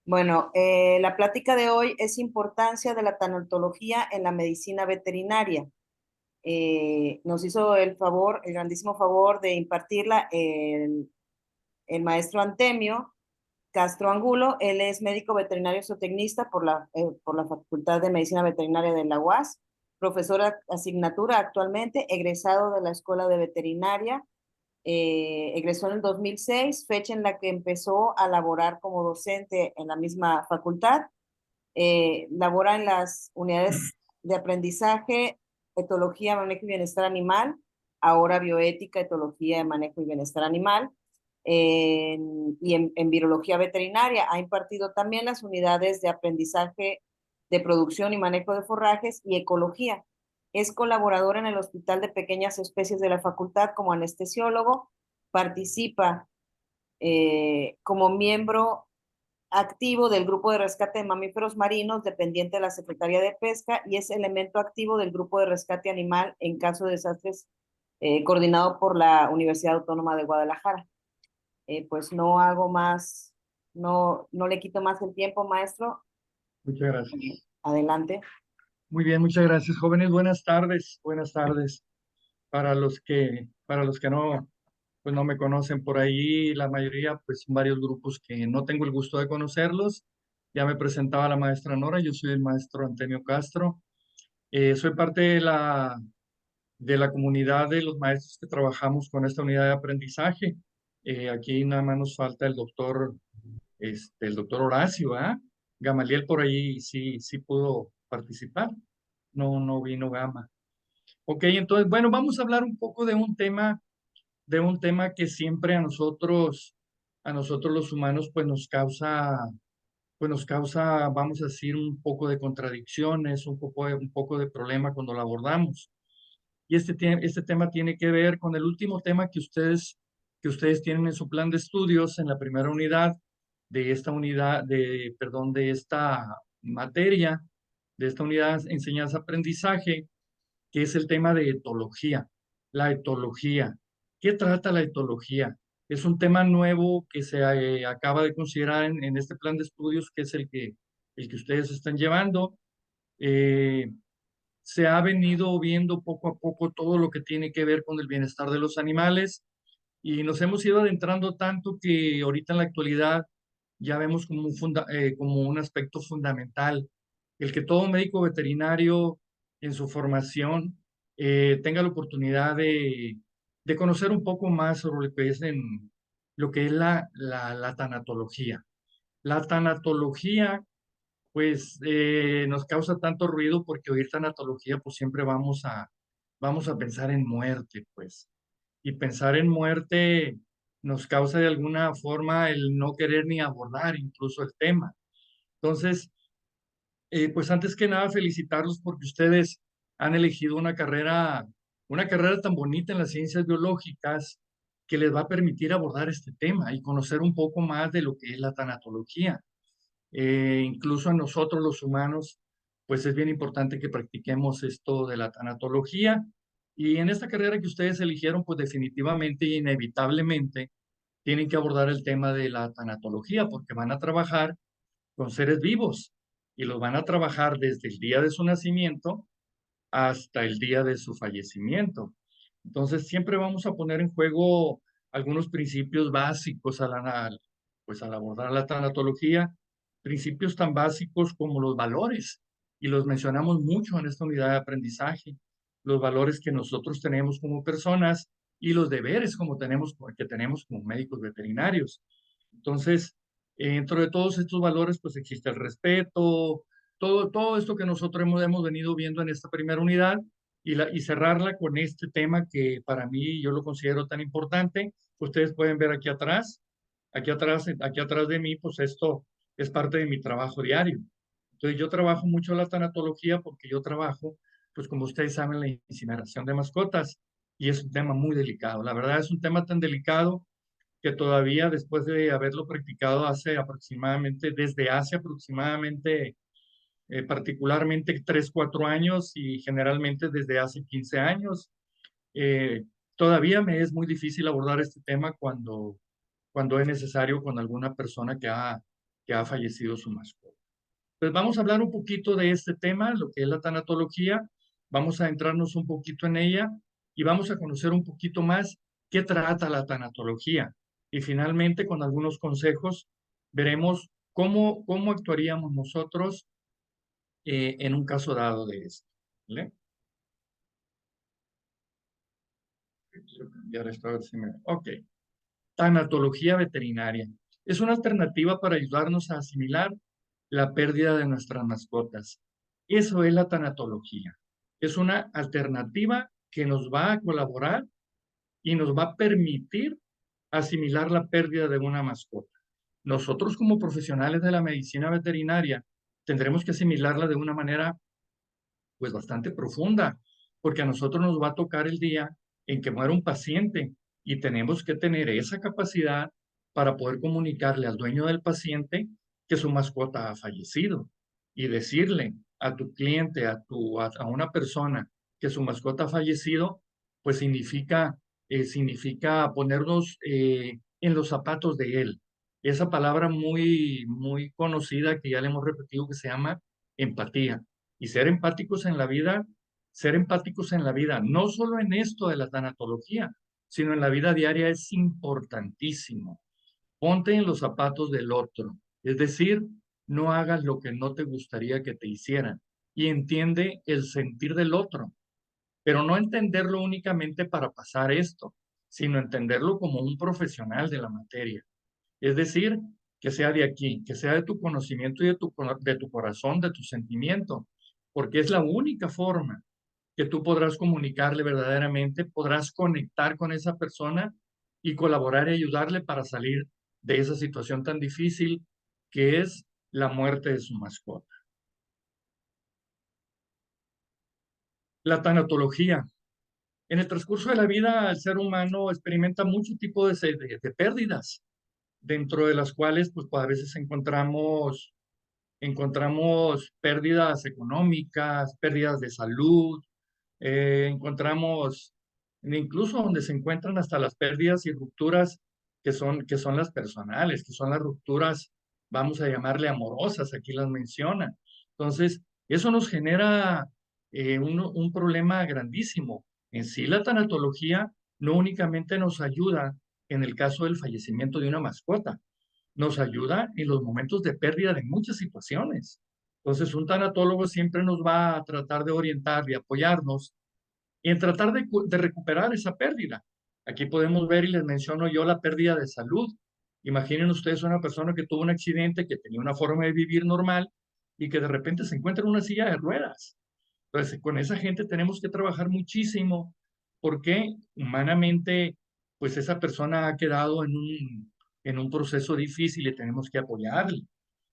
Bueno, la plática de hoy es importancia de la tanatología en la medicina veterinaria. Nos hizo el favor, el grandísimo favor de impartirla el maestro Antemio Castro Angulo. Él es médico veterinario zootecnista por la Facultad de Medicina Veterinaria de la UAS, profesor asignatura actualmente, egresado de la Escuela de Veterinaria. Egresó en el 2006, fecha en la que empezó a laborar como docente en la misma facultad. Labora en las unidades de aprendizaje, etología, manejo y bienestar animal, ahora bioética, etología, manejo y bienestar animal, en virología veterinaria. Ha impartido también las unidades de aprendizaje de producción y manejo de forrajes y ecología. Es colaborador en el Hospital de Pequeñas Especies de la Facultad como anestesiólogo. Participa como miembro activo del Grupo de Rescate de Mamíferos Marinos, dependiente de la Secretaría de Pesca, y es elemento activo del Grupo de Rescate Animal en caso de desastres, coordinado por la Universidad Autónoma de Guadalajara. Pues no hago más, no le quito más el tiempo, maestro. Muchas gracias. Adelante. Muy bien, muchas gracias, jóvenes. Buenas tardes. Buenas tardes. Para los que no, pues no me conocen por ahí, la mayoría, pues son varios grupos que no tengo el gusto de conocerlos. Ya me presentaba la maestra Nora, yo soy el maestro Antonio Castro. Soy parte de la comunidad de los maestros que trabajamos con esta unidad de aprendizaje. Aquí nada más nos falta el doctor Horacio, ¿ah? Gamaliel por ahí sí pudo participar, no vino Gama. Ok, entonces, bueno, vamos a hablar un poco de un tema que siempre a nosotros los humanos, pues nos causa, vamos a decir, un poco de contradicciones, un poco de problema cuando lo abordamos. Y este tema tiene que ver con el último tema que ustedes tienen en su plan de estudios en la primera unidad de esta materia, de esta unidad de enseñanza-aprendizaje, que es el tema de etología. La etología. ¿Qué trata la etología? Es un tema nuevo que se acaba de considerar en este plan de estudios, que es el que ustedes están llevando. Eh, Se ha venido viendo poco a poco todo lo que tiene que ver con el bienestar de los animales y nos hemos ido adentrando tanto que ahorita en la actualidad ya vemos como un aspecto fundamental el que todo médico veterinario en su formación tenga la oportunidad de conocer un poco más sobre lo que es la tanatología. La tanatología pues nos causa tanto ruido porque oír tanatología, pues siempre vamos a pensar en muerte, pues. Y pensar en muerte nos causa de alguna forma el no querer ni abordar incluso el tema. Entonces, pues antes que nada felicitarlos porque ustedes han elegido una carrera tan bonita en las ciencias biológicas que les va a permitir abordar este tema y conocer un poco más de lo que es la tanatología. Incluso a nosotros los humanos, pues es bien importante que practiquemos esto de la tanatología. Y en esta carrera que ustedes eligieron, pues definitivamente e inevitablemente tienen que abordar el tema de la tanatología, porque van a trabajar con seres vivos y los van a trabajar desde el día de su nacimiento hasta el día de su fallecimiento. Entonces, siempre vamos a poner en juego algunos principios básicos al abordar la tanatología, principios tan básicos como los valores, y los mencionamos mucho en esta unidad de aprendizaje, los valores que nosotros tenemos como personas y los deberes que tenemos como médicos veterinarios. Entonces, dentro de todos estos valores, pues existe el respeto, todo esto que nosotros hemos venido viendo en esta primera unidad y cerrarla con este tema que para mí yo lo considero tan importante. Ustedes pueden ver aquí atrás de mí, pues esto es parte de mi trabajo diario. Entonces yo trabajo mucho la tanatología porque yo trabajo, pues como ustedes saben, la incineración de mascotas y es un tema muy delicado. La verdad es un tema tan delicado que todavía después de haberlo practicado desde hace aproximadamente particularmente 3 4 años y generalmente desde hace 15 años. Eh, Todavía me es muy difícil abordar este tema cuando es necesario con alguna persona que ha fallecido su mascota. Pues vamos a hablar un poquito de este tema, lo que es la tanatología. Vamos a entrarnos un poquito en ella y vamos a conocer un poquito más qué trata la tanatología. Y finalmente, con algunos consejos, veremos cómo actuaríamos nosotros en un caso dado de esto. ¿Vale? Quiero cambiar esto a ver si me... Ok. Tanatología veterinaria. Es una alternativa para ayudarnos a asimilar la pérdida de nuestras mascotas. Eso es la tanatología. Es una alternativa que nos va a colaborar y nos va a permitir asimilar la pérdida de una mascota. Nosotros como profesionales de la medicina veterinaria tendremos que asimilarla de una manera pues bastante profunda, porque a nosotros nos va a tocar el día en que muera un paciente y tenemos que tener esa capacidad para poder comunicarle al dueño del paciente que su mascota ha fallecido y decirle a tu cliente, a una persona que su mascota ha fallecido, pues significa ponernos en los zapatos de él. Esa palabra muy conocida que ya le hemos repetido que se llama empatía. Y ser empáticos en la vida, no solo en esto de la tanatología, sino en la vida diaria es importantísimo. Ponte en los zapatos del otro, es decir, no hagas lo que no te gustaría que te hicieran y entiende el sentir del otro, pero no entenderlo únicamente para pasar esto, sino entenderlo como un profesional de la materia. Es decir, que sea de aquí, que sea de tu conocimiento y de tu corazón, de tu sentimiento, porque es la única forma que tú podrás comunicarle verdaderamente, podrás conectar con esa persona y colaborar y ayudarle para salir de esa situación tan difícil que es la muerte de su mascota. La tanatología. En el transcurso de la vida, el ser humano experimenta muchos tipos de pérdidas, dentro de las cuales pues a veces encontramos pérdidas económicas, pérdidas de salud, encontramos incluso donde se encuentran hasta las pérdidas y rupturas que son las personales, que son las rupturas, vamos a llamarle amorosas, aquí las menciona. Entonces, eso nos genera un problema grandísimo. En sí, la tanatología no únicamente nos ayuda en el caso del fallecimiento de una mascota, nos ayuda en los momentos de pérdida de muchas situaciones. Entonces, un tanatólogo siempre nos va a tratar de orientar y apoyarnos en tratar de recuperar esa pérdida. Aquí podemos ver y les menciono yo la pérdida de salud. Imaginen ustedes una persona que tuvo un accidente, que tenía una forma de vivir normal y que de repente se encuentra en una silla de ruedas. Entonces, con esa gente tenemos que trabajar muchísimo porque humanamente, pues esa persona ha quedado en un proceso difícil y tenemos que apoyarle.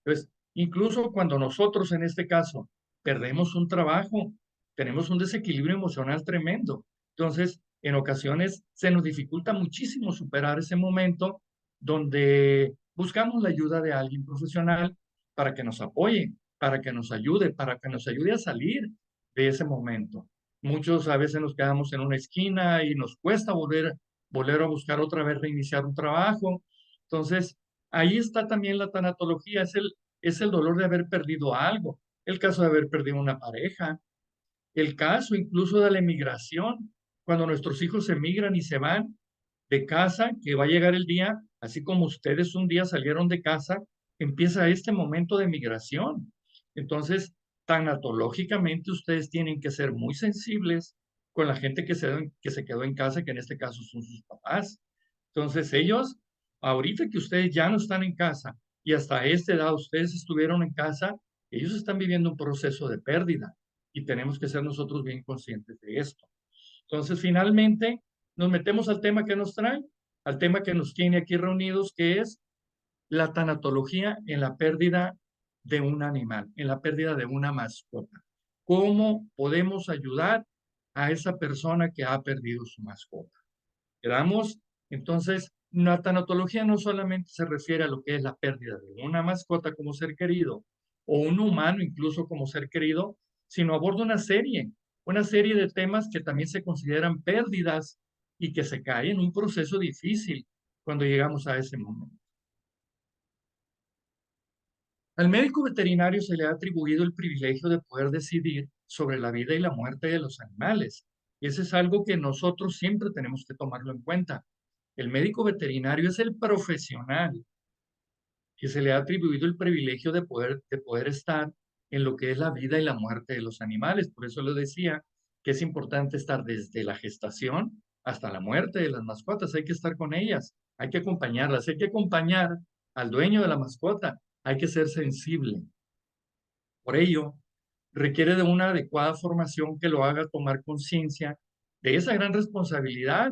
Entonces, incluso cuando nosotros en este caso perdemos un trabajo, tenemos un desequilibrio emocional tremendo. Entonces, en ocasiones se nos dificulta muchísimo superar ese momento donde buscamos la ayuda de alguien profesional para que nos apoye, para que nos ayude a salir de ese momento. Muchos a veces nos quedamos en una esquina y nos cuesta volver a buscar otra vez reiniciar un trabajo. Entonces, ahí está también la tanatología, es el dolor de haber perdido algo, el caso de haber perdido una pareja, el caso incluso de la emigración, cuando nuestros hijos emigran y se van de casa, que va a llegar el día, así como ustedes un día salieron de casa, empieza este momento de migración. Entonces, tanatológicamente ustedes tienen que ser muy sensibles con la gente que se quedó en casa, que en este caso son sus papás. Entonces, ellos, ahorita que ustedes ya no están en casa y hasta esta edad ustedes estuvieron en casa, ellos están viviendo un proceso de pérdida y tenemos que ser nosotros bien conscientes de esto. Entonces, finalmente, nos metemos al tema que nos trae, al tema que nos tiene aquí reunidos, que es la tanatología en la pérdida de un animal, en la pérdida de una mascota. ¿Cómo podemos ayudar a esa persona que ha perdido su mascota? Quedamos, entonces, la tanatología no solamente se refiere a lo que es la pérdida de una mascota como ser querido o un humano incluso como ser querido, sino aborda una serie de temas que también se consideran pérdidas y que se cae en un proceso difícil cuando llegamos a ese momento. Al médico veterinario se le ha atribuido el privilegio de poder decidir sobre la vida y la muerte de los animales. Y eso es algo que nosotros siempre tenemos que tomarlo en cuenta. El médico veterinario es el profesional que se le ha atribuido el privilegio de poder estar en lo que es la vida y la muerte de los animales. Por eso le decía que es importante estar desde la gestación hasta la muerte de las mascotas. Hay que estar con ellas, hay que acompañarlas, hay que acompañar al dueño de la mascota, hay que ser sensible. Por ello, requiere de una adecuada formación que lo haga tomar conciencia de esa gran responsabilidad,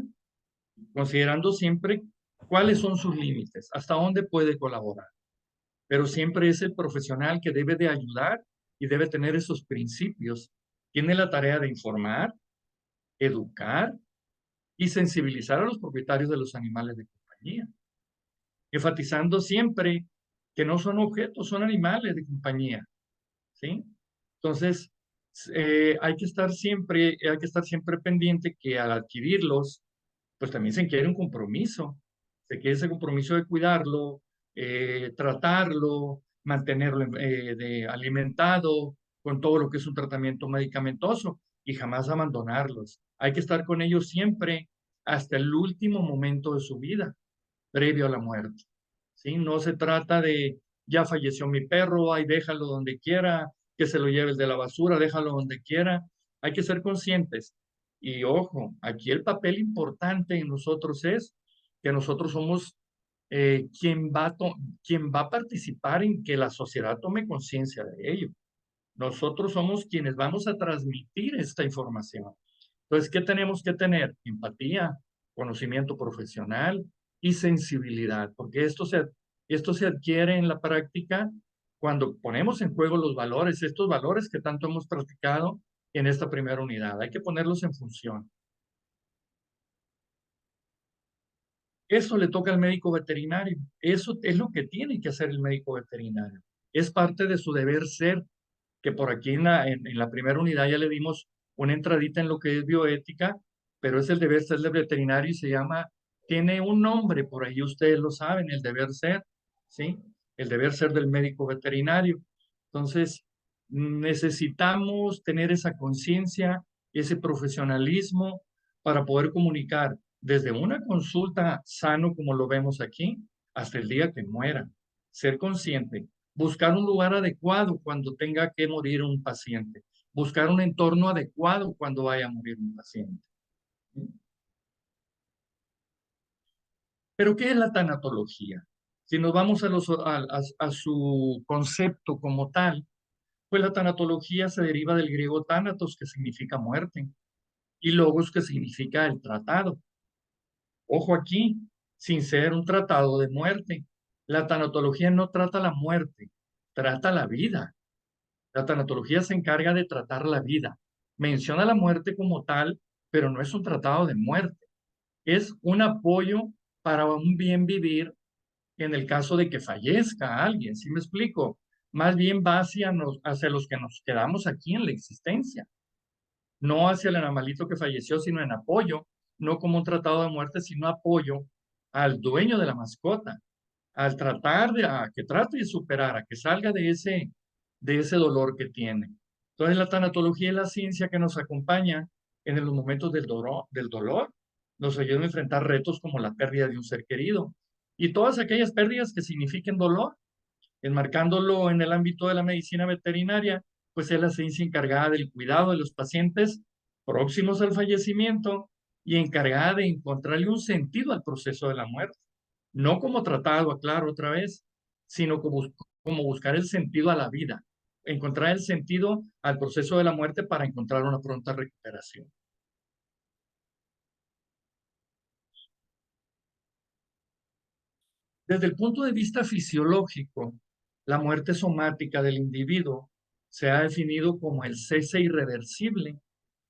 considerando siempre cuáles son sus límites, hasta dónde puede colaborar. Pero siempre es el profesional que debe de ayudar y debe tener esos principios. Tiene la tarea de informar, educar y sensibilizar a los propietarios de los animales de compañía, enfatizando siempre que no son objetos, son animales de compañía, ¿sí? Entonces, hay que estar siempre pendiente que al adquirirlos, pues también se quiere un compromiso, se quiere ese compromiso de cuidarlo, tratarlo, mantenerlo alimentado con todo lo que es un tratamiento medicamentoso y jamás abandonarlos. Hay que estar con ellos siempre hasta el último momento de su vida, previo a la muerte. ¿Sí? No se trata de, ya falleció mi perro, ahí déjalo donde quiera, que se lo lleve el de la basura, déjalo donde quiera. Hay que ser conscientes. Y ojo, aquí el papel importante en nosotros es que nosotros somos quien va a participar en que la sociedad tome conciencia de ello. Nosotros somos quienes vamos a transmitir esta información. Entonces, ¿qué tenemos que tener? Empatía, conocimiento profesional y sensibilidad, porque esto se adquiere en la práctica cuando ponemos en juego los valores, estos valores que tanto hemos practicado en esta primera unidad. Hay que ponerlos en función. Eso le toca al médico veterinario. Eso es lo que tiene que hacer el médico veterinario. Es parte de su deber ser, que por aquí en la primera unidad ya le dimos una entradita en lo que es bioética, pero es el deber ser del veterinario y tiene un nombre, por ahí ustedes lo saben, el deber ser, ¿sí? El deber ser del médico veterinario. Entonces, necesitamos tener esa conciencia, ese profesionalismo para poder comunicar desde una consulta sano, como lo vemos aquí, hasta el día que muera. Ser consciente, buscar un lugar adecuado cuando tenga que morir un paciente, buscar un entorno adecuado cuando vaya a morir un paciente. Pero, ¿qué es la tanatología? Si nos vamos a su concepto como tal, pues la tanatología se deriva del griego thanatos, que significa muerte, y logos, que significa el tratado. Ojo aquí, sin ser un tratado de muerte. La tanatología no trata la muerte, trata la vida. La tanatología se encarga de tratar la vida. Menciona la muerte como tal, pero no es un tratado de muerte. Es un apoyo para un bien vivir en el caso de que fallezca alguien. ¿Sí me explico? Más bien va hacia los que nos quedamos aquí en la existencia, no hacia el animalito que falleció, sino en apoyo, no como un tratado de muerte, sino apoyo al dueño de la mascota, al a que trate de superar, a que salga de ese dolor que tiene. Entonces, la tanatología es la ciencia que nos acompaña en los momentos del dolor, nos ayuda a enfrentar retos como la pérdida de un ser querido y todas aquellas pérdidas que signifiquen dolor, enmarcándolo en el ámbito de la medicina veterinaria, pues es la ciencia encargada del cuidado de los pacientes próximos al fallecimiento y encargada de encontrarle un sentido al proceso de la muerte. No como tratado, aclaro otra vez, sino como buscar el sentido a la vida, encontrar el sentido al proceso de la muerte para encontrar una pronta recuperación. Desde el punto de vista fisiológico, la muerte somática del individuo se ha definido como el cese irreversible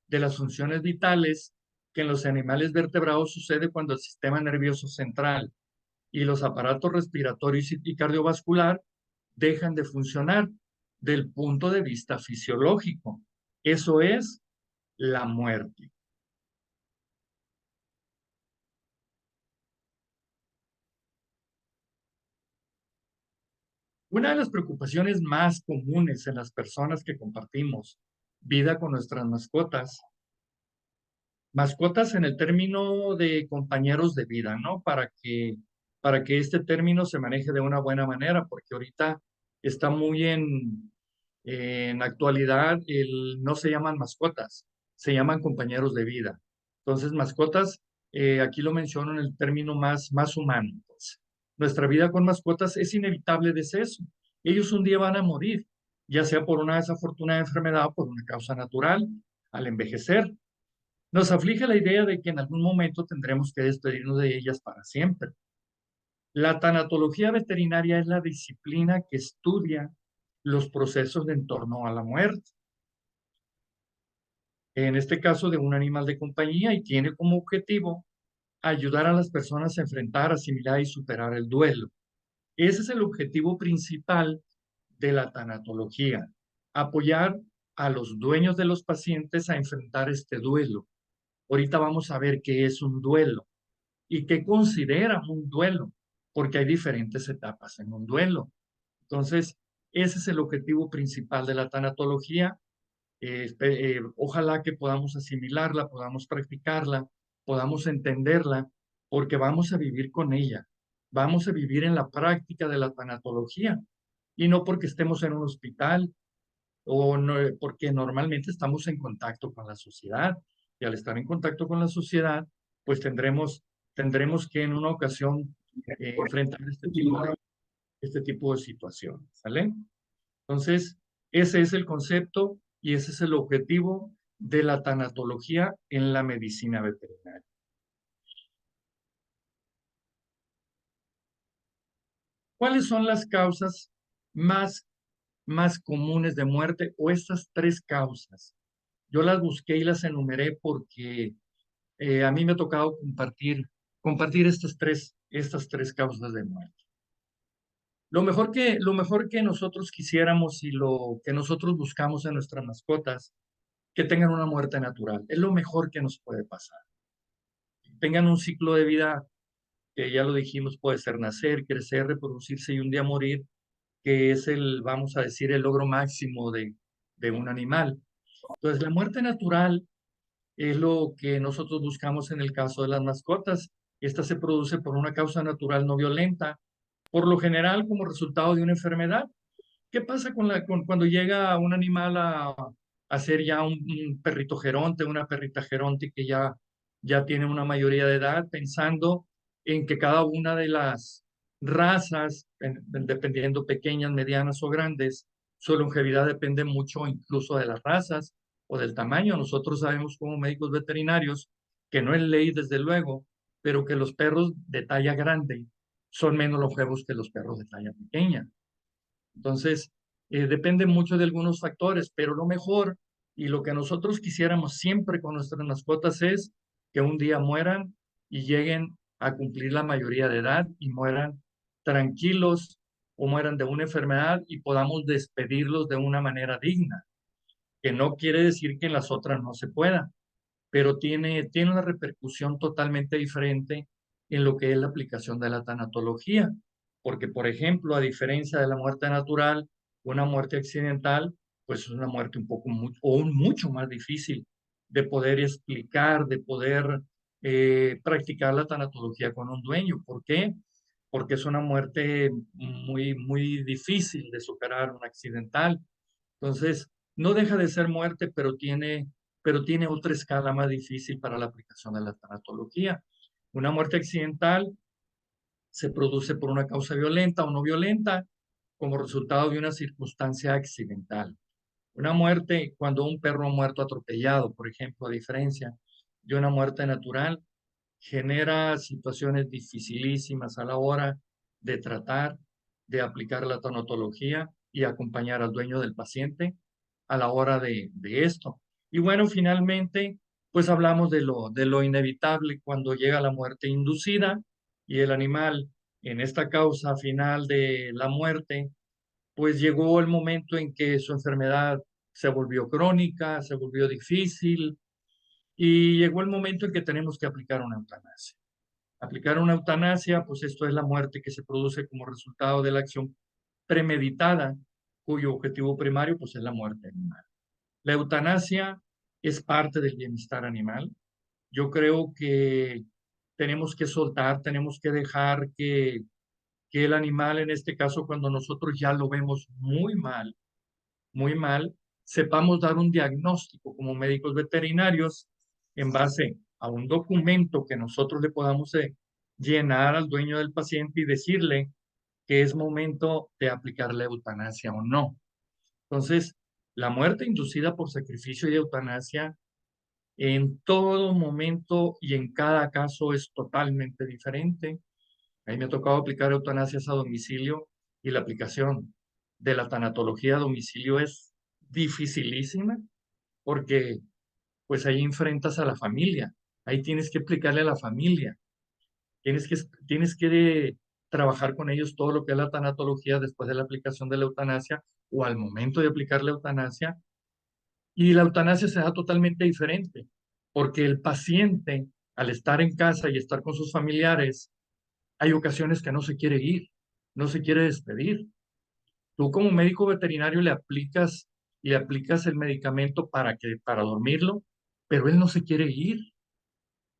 de las funciones vitales que en los animales vertebrados sucede cuando el sistema nervioso central y los aparatos respiratorios y cardiovascular dejan de funcionar del punto de vista fisiológico. Eso es la muerte. Una de las preocupaciones más comunes en las personas que compartimos vida con nuestras mascotas, mascotas en el término de compañeros de vida, ¿no? Para que este término se maneje de una buena manera, porque ahorita está muy en actualidad, no se llaman mascotas, se llaman compañeros de vida. Entonces, mascotas, aquí lo menciono en el término más humano. Pues. Nuestra vida con mascotas es inevitable deceso. Ellos un día van a morir, ya sea por una desafortunada enfermedad o por una causa natural, al envejecer. Nos aflige la idea de que en algún momento tendremos que despedirnos de ellas para siempre. La tanatología veterinaria es la disciplina que estudia los procesos en torno a la muerte, en este caso de un animal de compañía, y tiene como objetivo ayudar a las personas a enfrentar, asimilar y superar el duelo. Ese es el objetivo principal de la tanatología, apoyar a los dueños de los pacientes a enfrentar este duelo. Ahorita vamos a ver qué es un duelo y qué consideran un duelo, porque hay diferentes etapas en un duelo. Entonces, ese es el objetivo principal de la tanatología. Ojalá que podamos asimilarla, podamos practicarla, podamos entenderla, porque vamos a vivir con ella. Vamos a vivir en la práctica de la tanatología y no porque estemos en un hospital o no, porque normalmente estamos en contacto con la sociedad y al estar en contacto con la sociedad, pues tendremos que en una ocasión enfrentar este tipo de situaciones, ¿sale? Entonces, ese es el concepto y ese es el objetivo de la tanatología en la medicina veterinaria. ¿Cuáles son las causas más, más comunes de muerte o estas tres causas? Yo las busqué y las enumeré porque a mí me ha tocado compartir estas tres causas de muerte. Lo mejor que nosotros quisiéramos y lo que nosotros buscamos en nuestras mascotas, que tengan una muerte natural. Es lo mejor que nos puede pasar. Tengan un ciclo de vida que ya lo dijimos, puede ser nacer, crecer, reproducirse y un día morir, que es vamos a decir, el logro máximo de un animal. Entonces, la muerte natural es lo que nosotros buscamos en el caso de las mascotas. Esta se produce por una causa natural no violenta, por lo general como resultado de una enfermedad. ¿Qué pasa cuando llega un animal a ser ya un perrito geronte, una perrita geronte que ya tiene una mayoría de edad, pensando en que cada una de las razas, dependiendo pequeñas, medianas o grandes, su longevidad depende mucho incluso de las razas o del tamaño? Nosotros sabemos como médicos veterinarios que no es ley desde luego, pero que los perros de talla grande son menos longevos que los perros de talla pequeña. Entonces, depende mucho de algunos factores, pero lo mejor y lo que nosotros quisiéramos siempre con nuestras mascotas es que un día mueran y lleguen a cumplir la mayoría de edad y mueran tranquilos o mueran de una enfermedad y podamos despedirlos de una manera digna, que no quiere decir que en las otras no se pueda, pero tiene una repercusión totalmente diferente en lo que es la aplicación de la tanatología. Porque, por ejemplo, a diferencia de la muerte natural, una muerte accidental, pues es una muerte un poco o un mucho más difícil de poder explicar, de poder practicar la tanatología con un dueño. ¿Por qué? Porque es una muerte muy difícil de superar, un accidental. Entonces, no deja de ser muerte, pero tiene otra escala más difícil para la aplicación de la tanatología. Una muerte accidental se produce por una causa violenta o no violenta como resultado de una circunstancia accidental. Una muerte, cuando un perro ha muerto atropellado, por ejemplo, a diferencia de una muerte natural, genera situaciones dificilísimas a la hora de tratar, de aplicar la tanatología y acompañar al dueño del paciente a la hora de esto. Y bueno, finalmente, pues hablamos de lo inevitable cuando llega la muerte inducida y el animal en esta causa final de la muerte, pues llegó el momento en que su enfermedad se volvió crónica, se volvió difícil y llegó el momento en que tenemos que aplicar una eutanasia. Aplicar una eutanasia, pues esto es la muerte que se produce como resultado de la acción premeditada, cuyo objetivo primario pues, es la muerte animal. La eutanasia es parte del bienestar animal. Yo creo que tenemos que soltar, tenemos que dejar que el animal, en este caso, cuando nosotros ya lo vemos muy mal, sepamos dar un diagnóstico como médicos veterinarios en base a un documento que nosotros le podamos llenar al dueño del paciente y decirle que es momento de aplicar la eutanasia o no. Entonces, la muerte inducida por sacrificio y eutanasia en todo momento y en cada caso es totalmente diferente. A mí me ha tocado aplicar eutanasias a domicilio y la aplicación de la tanatología a domicilio es dificilísima porque pues ahí enfrentas a la familia, ahí tienes que explicarle a la familia, tienes que trabajar con ellos todo lo que es la tanatología después de la aplicación de la eutanasia o al momento de aplicar la eutanasia. Y la eutanasia se da totalmente diferente, porque el paciente, al estar en casa y estar con sus familiares, hay ocasiones que no se quiere ir, no se quiere despedir. Tú como médico veterinario le aplicas el medicamento para dormirlo, pero él no se quiere ir.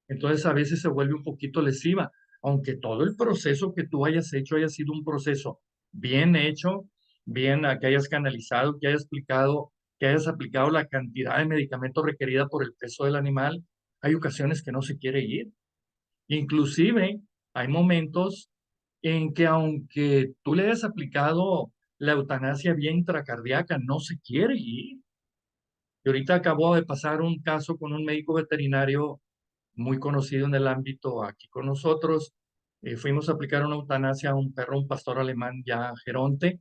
Entonces a veces se vuelve un poquito lesiva, aunque todo el proceso que tú hayas hecho haya sido un proceso bien hecho, bien que hayas canalizado, que hayas explicado, que hayas aplicado la cantidad de medicamento requerida por el peso del animal, hay ocasiones que no se quiere ir. Inclusive hay momentos en que aunque tú le hayas aplicado la eutanasia vía intracardíaca, no se quiere ir. Y ahorita acabó de pasar un caso con un médico veterinario muy conocido en el ámbito aquí con nosotros. Fuimos a aplicar una eutanasia a un perro, un pastor alemán ya geronte,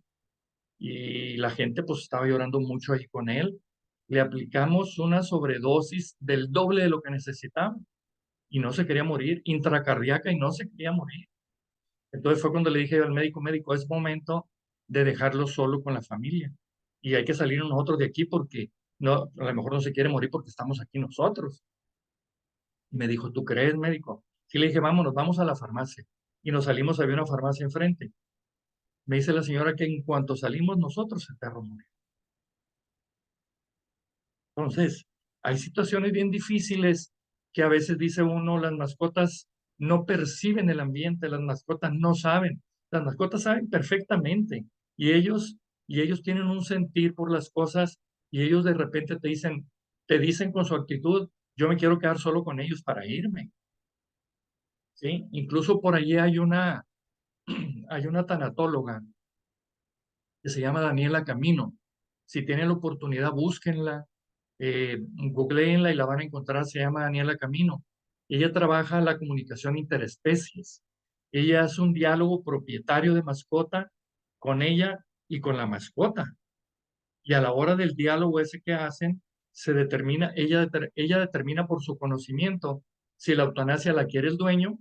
y la gente pues estaba llorando mucho ahí con él. Le aplicamos una sobredosis del doble de lo que necesitaba y no se quería morir, intracardíaca y no se quería morir. Entonces fue cuando le dije al médico, médico, es momento de dejarlo solo con la familia y hay que salir nosotros de aquí porque no, a lo mejor no se quiere morir porque estamos aquí nosotros. Y me dijo, ¿tú crees, médico? Sí, le dije, vámonos, vamos a la farmacia. Y nos salimos, había una farmacia enfrente. Me dice la señora que en cuanto salimos nosotros, el perro murió. Entonces, hay situaciones bien difíciles que a veces dice uno, las mascotas no perciben el ambiente, las mascotas no saben. Las mascotas saben perfectamente y ellos tienen un sentir por las cosas y ellos de repente te dicen con su actitud, yo me quiero quedar solo con ellos para irme. ¿Sí? Incluso por allí hay una tanatóloga que se llama Daniela Camino. Si tienen la oportunidad, búsquenla, googleenla y la van a encontrar. Se llama Daniela Camino. Ella trabaja la comunicación interespecies. Ella hace un diálogo propietario de mascota con ella y con la mascota. Y a la hora del diálogo ese que hacen, ella determina por su conocimiento si la eutanasia la quiere el dueño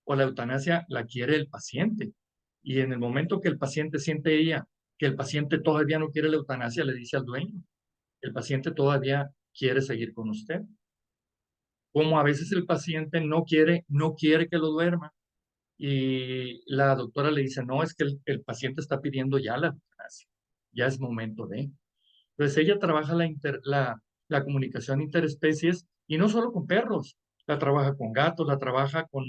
o la eutanasia la quiere el paciente. Y en el momento que el paciente siente ella que el paciente todavía no quiere la eutanasia, le dice al dueño, el paciente todavía quiere seguir con usted. Como a veces el paciente no quiere que lo duerma y la doctora le dice, no, es que el paciente está pidiendo ya la eutanasia, ya es momento de. Entonces ella trabaja la comunicación interespecies y no solo con perros, la trabaja con gatos, la trabaja con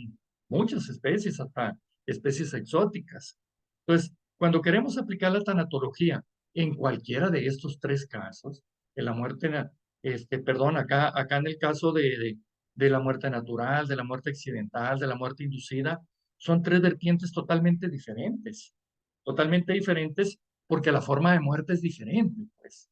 muchas especies, hasta especies exóticas. Entonces, cuando queremos aplicar la tanatología en cualquiera de estos tres casos, de la muerte, perdón, acá en el caso de la muerte natural, de la muerte accidental, de la muerte inducida, son tres vertientes totalmente diferentes porque la forma de muerte es diferente, pues.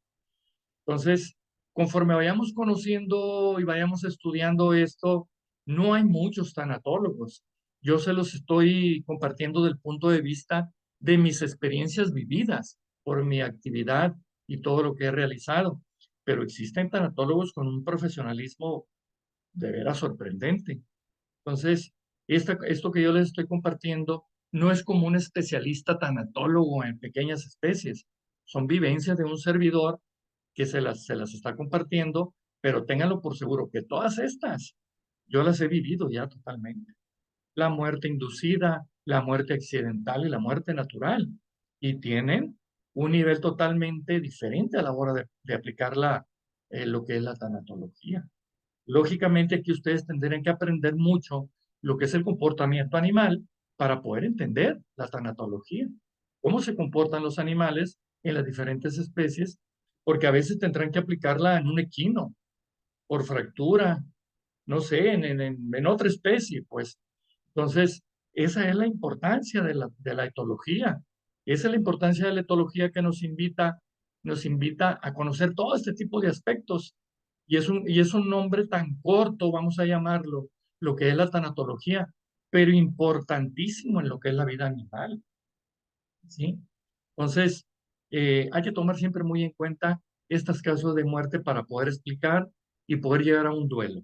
Entonces, conforme vayamos conociendo y vayamos estudiando esto, no hay muchos tanatólogos. Yo se los estoy compartiendo del punto de vista de mis experiencias vividas por mi actividad y todo lo que he realizado. Pero existen tanatólogos con un profesionalismo de veras sorprendente. Entonces, esto que yo les estoy compartiendo no es como un especialista tanatólogo en pequeñas especies. Son vivencias de un servidor que se las está compartiendo, pero ténganlo por seguro que todas estas yo las he vivido ya totalmente. La muerte inducida, la muerte accidental y la muerte natural. y tienen un nivel totalmente diferente a la hora de aplicar lo que es la tanatología. Lógicamente aquí ustedes tendrán que aprender mucho lo que es el comportamiento animal para poder entender la tanatología, cómo se comportan los animales en las diferentes especies, porque a veces tendrán que aplicarla en un equino, por fractura, no sé, en otra especie, pues. Entonces, esa es la importancia de la etología. Esa es la importancia de la etología que nos invita a conocer todo este tipo de aspectos. Y es un nombre tan corto, vamos a llamarlo, lo que es la tanatología, pero importantísimo en lo que es la vida animal, ¿sí? Entonces, hay que tomar siempre muy en cuenta estos casos de muerte para poder explicar y poder llegar a un duelo.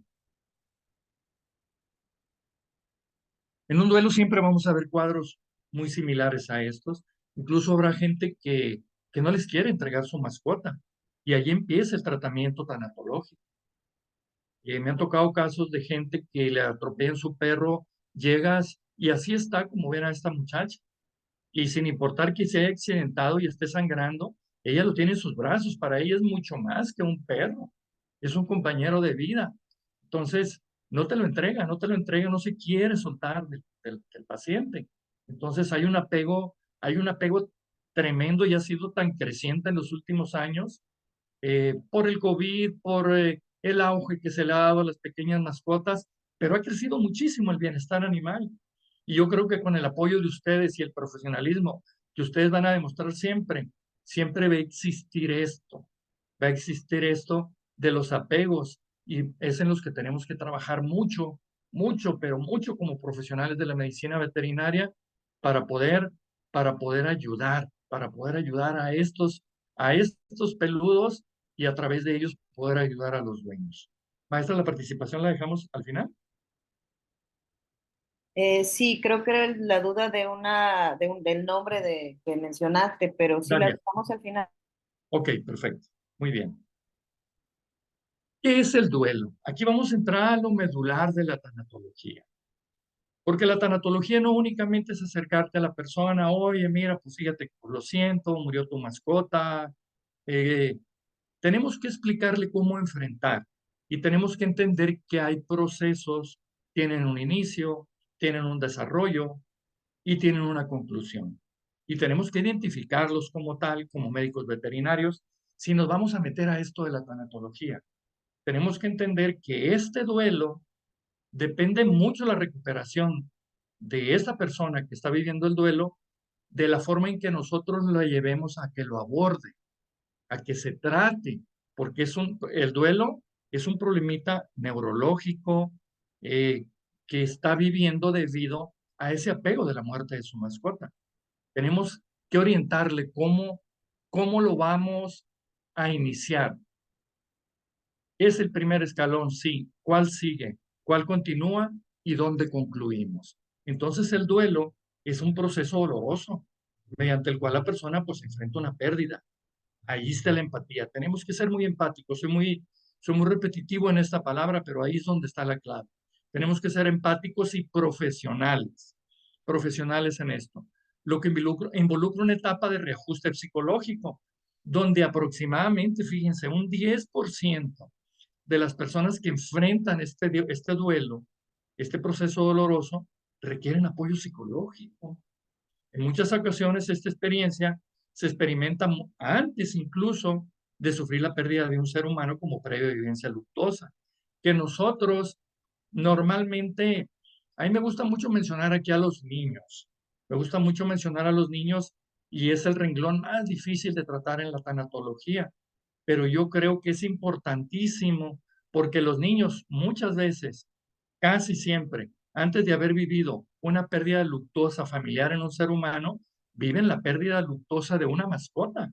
En un duelo siempre vamos a ver cuadros muy similares a estos. Incluso habrá gente que no les quiere entregar su mascota. Y allí empieza el tratamiento tanatológico. Me han tocado casos de gente que le atropellan su perro, llegas y así está como ven a esta muchacha. Y sin importar que se haya accidentado y esté sangrando, ella lo tiene en sus brazos. Para ella es mucho más que un perro. Es un compañero de vida. Entonces, no te lo entrega, no se quiere soltar del paciente. Entonces, hay un apego tremendo y ha sido tan creciente en los últimos años por el COVID, por el auge que se le ha dado a las pequeñas mascotas, pero ha crecido muchísimo el bienestar animal. Y yo creo que con el apoyo de ustedes y el profesionalismo que ustedes van a demostrar siempre, siempre va a existir esto de los apegos y es en los que tenemos que trabajar mucho, mucho, pero mucho como profesionales de la medicina veterinaria para poder, para poder ayudar a estos peludos y a través de ellos poder ayudar a los dueños. Maestra, la participación la dejamos al final. Sí, creo que era la duda del nombre que mencionaste, pero sí la Daniel. dejamos al final. Ok, perfecto. Muy bien. ¿Qué es el duelo? Aquí vamos a entrar a lo medular de la tanatología. Porque la tanatología no únicamente es acercarte a la persona, oye, mira, pues fíjate, pues lo siento, murió tu mascota. Eh, Tenemos que explicarle cómo enfrentar y tenemos que entender que hay procesos, tienen un inicio, tienen un desarrollo y tienen una conclusión. Y tenemos que identificarlos como tal, como médicos veterinarios, si nos vamos a meter a esto de la tanatología. Tenemos que entender que este duelo depende mucho la recuperación de esa persona que está viviendo el duelo, de la forma en que nosotros la llevemos a que lo aborde, a que se trate, porque el duelo es un problemita neurológico eh, que está viviendo debido a ese apego de la muerte de su mascota. Tenemos que orientarle cómo lo vamos a iniciar. Es el primer escalón, sí. ¿Cuál sigue? ¿Cuál continúa? ¿Y dónde concluimos? Entonces el duelo es un proceso doloroso mediante el cual la persona pues enfrenta una pérdida. Ahí está la empatía. Tenemos que ser muy empáticos. Soy muy repetitivo en esta palabra, pero ahí es donde está la clave. Tenemos que ser empáticos y profesionales en esto. Lo que involucra una etapa de reajuste psicológico, donde aproximadamente, fíjense, un 10% de las personas que enfrentan este duelo, este proceso doloroso, requieren apoyo psicológico. En muchas ocasiones esta experiencia se experimenta antes incluso de sufrir la pérdida de un ser humano como previa vivencia luctuosa, que nosotros normalmente, a mí me gusta mucho mencionar aquí a los niños, me gusta mucho mencionar a los niños y es el renglón más difícil de tratar en la tanatología, pero yo creo que es importantísimo porque los niños muchas veces, casi siempre, antes de haber vivido una pérdida luctuosa familiar en un ser humano, viven la pérdida luctuosa de una mascota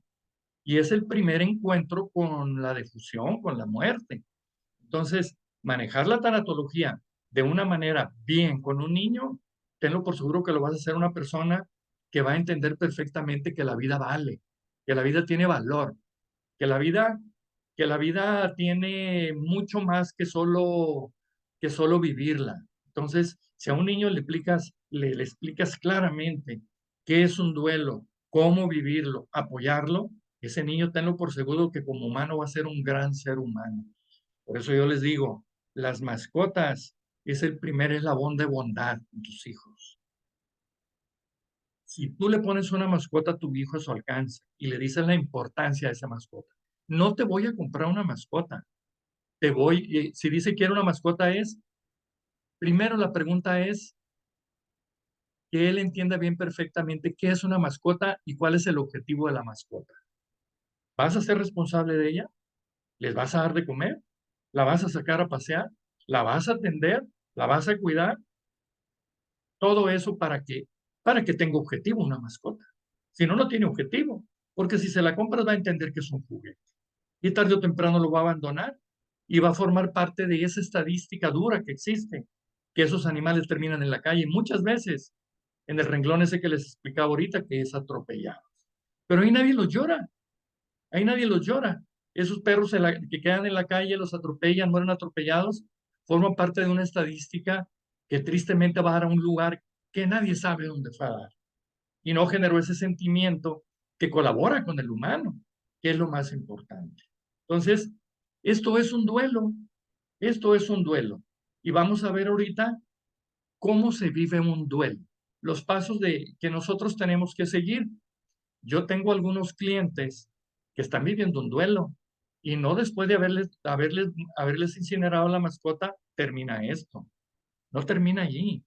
y es el primer encuentro con la defusión, con la muerte. Entonces, manejar la tanatología de una manera bien con un niño, tenlo por seguro que lo vas a hacer una persona que va a entender perfectamente que la vida vale, que la vida tiene valor, que la vida, que la vida tiene mucho más que solo vivirla. Entonces, si a un niño le explicas claramente qué es un duelo, cómo vivirlo, apoyarlo, ese niño tenlo por seguro que como humano va a ser un gran ser humano. Por eso yo les digo, las mascotas es el primer eslabón de bondad en tus hijos. Si tú le pones una mascota a tu hijo a su alcance y le dices la importancia de esa mascota, no te voy a comprar una mascota, si dice quiero una mascota primero la pregunta es que él entienda bien perfectamente qué es una mascota y cuál es el objetivo de la mascota. ¿Vas a ser responsable de ella? ¿Les vas a dar de comer? ¿La vas a sacar a pasear? ¿La vas a atender? ¿La vas a cuidar? Todo eso para que tenga objetivo una mascota. Si no, no tiene objetivo, porque si se la compras va a entender que es un juguete y tarde o temprano lo va a abandonar y va a formar parte de esa estadística dura que existe, que esos animales terminan en la calle muchas veces en el renglón ese que les explicaba ahorita, que es atropellado. Pero ahí nadie los llora, ahí nadie los llora. Esos perros que quedan en la calle, los atropellan, mueren atropellados, forman parte de una estadística que tristemente va a dar a un lugar que nadie sabe dónde fue a dar. Y no generó ese sentimiento que colabora con el humano, que es lo más importante. Entonces, esto es un duelo, esto es un duelo. Y vamos a ver ahorita cómo se vive un duelo, los pasos que nosotros tenemos que seguir. Yo tengo algunos clientes que están viviendo un duelo y no después de haberles incinerado la mascota, termina esto. No termina allí.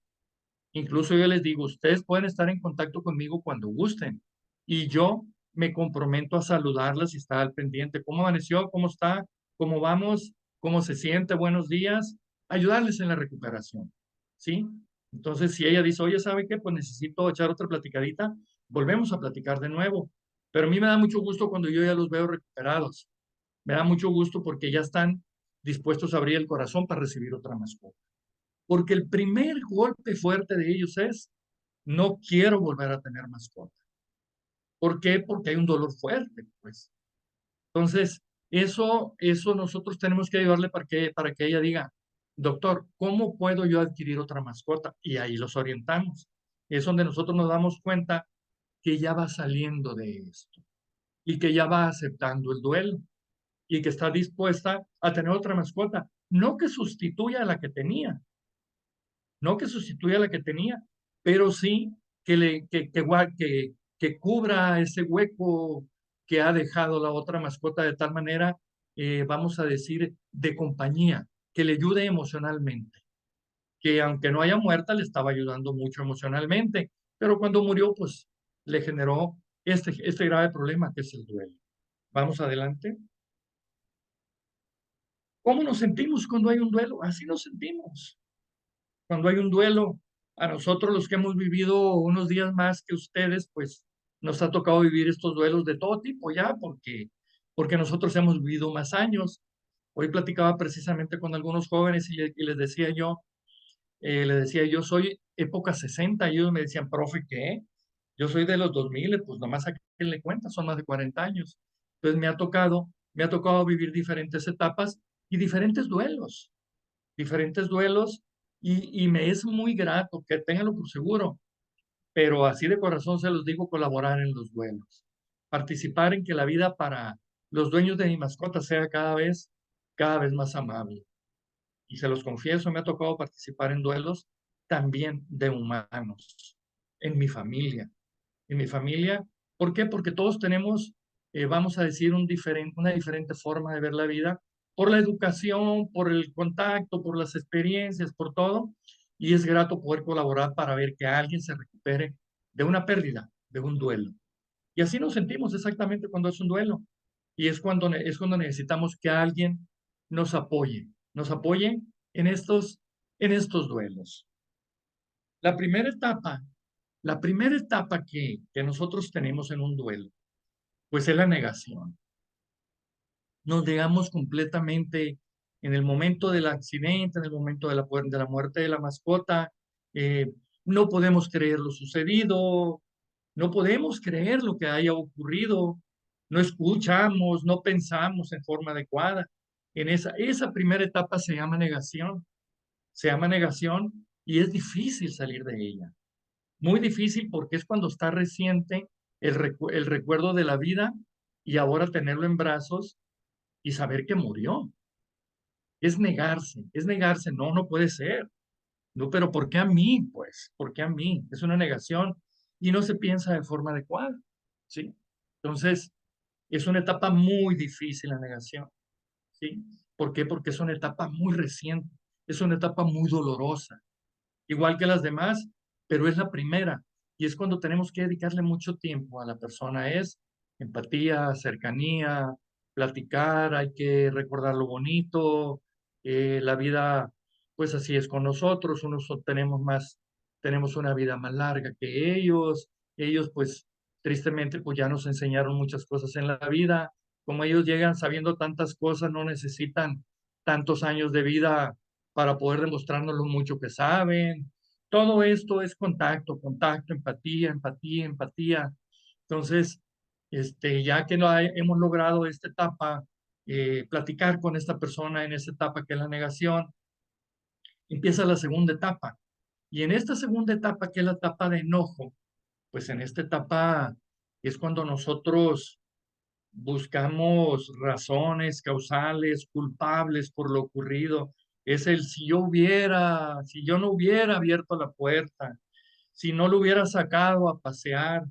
Incluso yo les digo, ustedes pueden estar en contacto conmigo cuando gusten y yo me comprometo a saludarlas y estar al pendiente. ¿Cómo amaneció? ¿Cómo está? ¿Cómo vamos? ¿Cómo se siente? Buenos días. Ayudarles en la recuperación. ¿Sí? Entonces, si ella dice, oye, ¿sabe qué? Pues necesito echar otra platicadita, volvemos a platicar de nuevo. Pero a mí me da mucho gusto cuando yo ya los veo recuperados. Me da mucho gusto porque ya están dispuestos a abrir el corazón para recibir otra mascota. Porque el primer golpe fuerte de ellos es, no quiero volver a tener mascota. ¿Por qué? Porque hay un dolor fuerte, pues. Entonces, eso nosotros tenemos que ayudarle para que ella diga, doctor, ¿cómo puedo yo adquirir otra mascota? Y ahí los orientamos. Es donde nosotros nos damos cuenta que ya va saliendo de esto y que ya va aceptando el duelo y que está dispuesta a tener otra mascota, no que sustituya a la que tenía, no que sustituya a la que tenía, pero sí que cubra ese hueco que ha dejado la otra mascota de tal manera, vamos a decir, de compañía, que le ayude emocionalmente, que aunque no haya muerta, le estaba ayudando mucho emocionalmente, pero cuando murió, pues le generó este grave problema que es el duelo. Vamos adelante. ¿Cómo nos sentimos cuando hay un duelo? Así nos sentimos. Cuando hay un duelo, a nosotros los que hemos vivido unos días más que ustedes, pues nos ha tocado vivir estos duelos de todo tipo ya, porque nosotros hemos vivido más años. Hoy platicaba precisamente con algunos jóvenes y les decía, yo soy época 60 y ellos me decían, profe, ¿qué? Yo soy de los 2000, pues nomás a qué le cuenta, son más de 40 años. Entonces me ha tocado vivir diferentes etapas y diferentes duelos y me es muy grato, que ténganlo por seguro, pero así de corazón se los digo, colaborar en los duelos, participar en que la vida para los dueños de mi mascota sea cada vez más amable. Y se los confieso, me ha tocado participar en duelos también de humanos, en mi familia. En mi familia, ¿por qué? Porque todos tenemos, vamos a decir, una diferente forma de ver la vida, por la educación, por el contacto, por las experiencias, por todo. Y es grato poder colaborar para ver que alguien se recupere de una pérdida, de un duelo. Y así nos sentimos exactamente cuando es un duelo. Y es cuando necesitamos que alguien nos apoye en estos duelos. La primera etapa, la primera etapa que nosotros tenemos en un duelo, pues es la negación. Nos negamos completamente en el momento del accidente, en el momento de la muerte de la mascota. eh, no podemos creer lo sucedido, no podemos creer lo que haya ocurrido, no escuchamos, no pensamos en forma adecuada. Esa primera etapa se llama negación y es difícil salir de ella. Muy difícil porque es cuando está reciente el recuerdo de la vida y ahora tenerlo en brazos y saber que murió. Es negarse, no, no puede ser. No, pero ¿por qué a mí? Pues, ¿por qué a mí? Es una negación y no se piensa de forma adecuada, ¿sí? Entonces, es una etapa muy difícil la negación, ¿sí? ¿Por qué? Porque es una etapa muy reciente, es una etapa muy dolorosa, igual que las demás, pero es la primera y es cuando tenemos que dedicarle mucho tiempo a la persona, es empatía, cercanía, platicar, hay que recordar lo bonito, la vida, pues así es con nosotros, tenemos una vida más larga que ellos pues tristemente pues ya nos enseñaron muchas cosas en la vida, como ellos llegan sabiendo tantas cosas, no necesitan tantos años de vida para poder demostrarnos lo mucho que saben. Todo esto es contacto, contacto, empatía, empatía, empatía. Entonces, ya que hemos logrado esta etapa, platicar con esta persona en esta etapa que es la negación, empieza la segunda etapa. Y en esta segunda etapa, que es la etapa de enojo, pues en esta etapa es cuando nosotros buscamos razones causales, culpables por lo ocurrido. Es el si yo no hubiera abierto la puerta, si no lo hubiera sacado a pasear,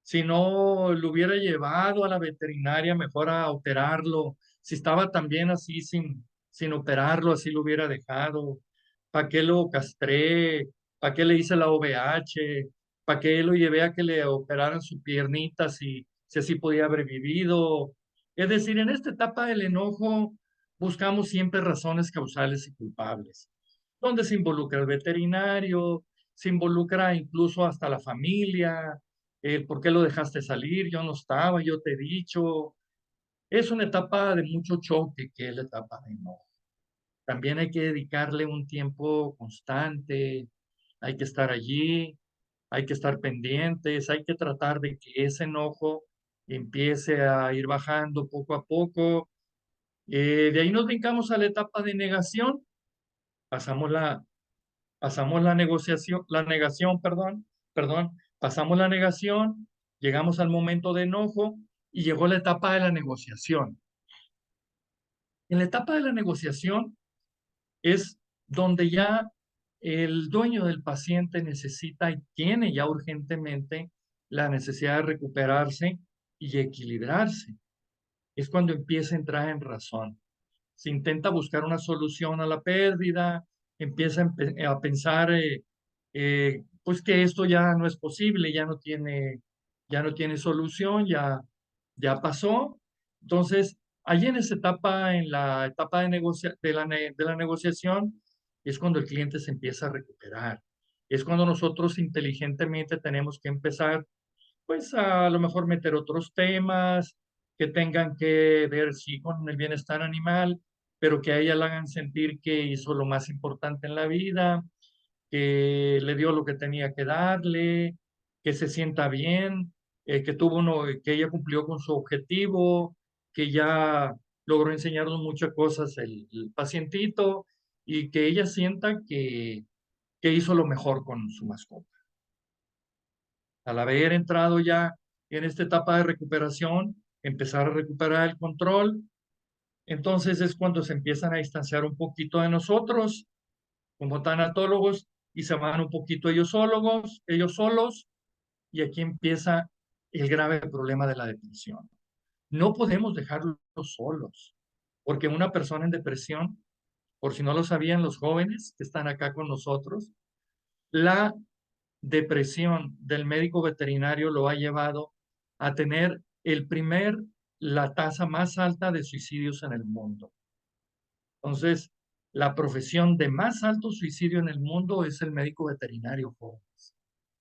si no lo hubiera llevado a la veterinaria mejor a operarlo, si estaba también así sin operarlo, así lo hubiera dejado, ¿para qué lo castré? ¿Para qué le hice la OVH? ¿Para qué lo llevé a que le operaran su piernita si así podía haber vivido? Es decir, en esta etapa del enojo buscamos siempre razones causales y culpables, donde se involucra el veterinario, se involucra incluso hasta la familia, ¿por qué lo dejaste salir? Yo no estaba, yo te he dicho. Es una etapa de mucho choque, que es la etapa de enojo. También hay que dedicarle un tiempo constante, hay que estar allí, hay que estar pendientes, hay que tratar de que ese enojo empiece a ir bajando poco a poco. De ahí nos brincamos a la etapa de negación, pasamos pasamos la negación, pasamos la negación, llegamos al momento de enojo y llegó la etapa de la negociación. En la etapa de la negociación es donde ya el dueño del paciente necesita y tiene ya urgentemente la necesidad de recuperarse y equilibrarse. Es cuando empieza a entrar en razón. Se intenta buscar una solución a la pérdida, empieza a pensar pues que esto ya no es posible, ya no tiene solución, ya pasó. Entonces, allí en esa etapa, en la etapa de la negociación, es cuando el cliente se empieza a recuperar. Es cuando nosotros inteligentemente tenemos que empezar pues a lo mejor meter otros temas que tengan que ver sí con el bienestar animal, pero que a ella la hagan sentir que hizo lo más importante en la vida, que le dio lo que tenía que darle, que se sienta bien, que ella cumplió con su objetivo, que ya logró enseñarnos muchas cosas el pacientito y que ella sienta que hizo lo mejor con su mascota. Al haber entrado ya en esta etapa de recuperación, empezar a recuperar el control, entonces es cuando se empiezan a distanciar un poquito de nosotros como tanatólogos y se van un poquito ellos solos, y aquí empieza el grave problema de la depresión. No podemos dejarlos solos, porque una persona en depresión, por si no lo sabían los jóvenes que están acá con nosotros, la depresión del médico veterinario lo ha llevado a tener la tasa más alta de suicidios en el mundo. Entonces, la profesión de más alto suicidio en el mundo es el médico veterinario, jóvenes.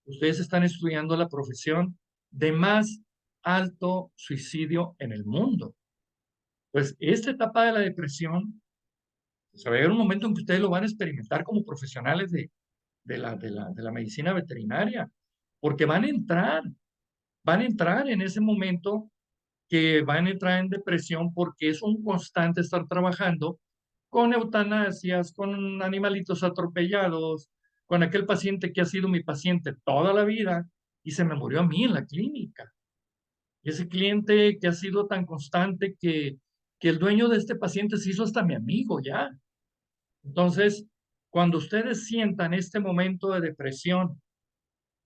Ustedes están estudiando la profesión de más alto suicidio en el mundo. Pues esta etapa de la depresión, pues, va a haber un momento en que ustedes lo van a experimentar como profesionales de la medicina veterinaria, porque van a entrar en ese momento que van a entrar en depresión porque es un constante estar trabajando con eutanasias, con animalitos atropellados, con aquel paciente que ha sido mi paciente toda la vida y se me murió a mí en la clínica. Y ese cliente que ha sido tan constante que el dueño de este paciente se hizo hasta mi amigo ya. Entonces, cuando ustedes sientan este momento de depresión,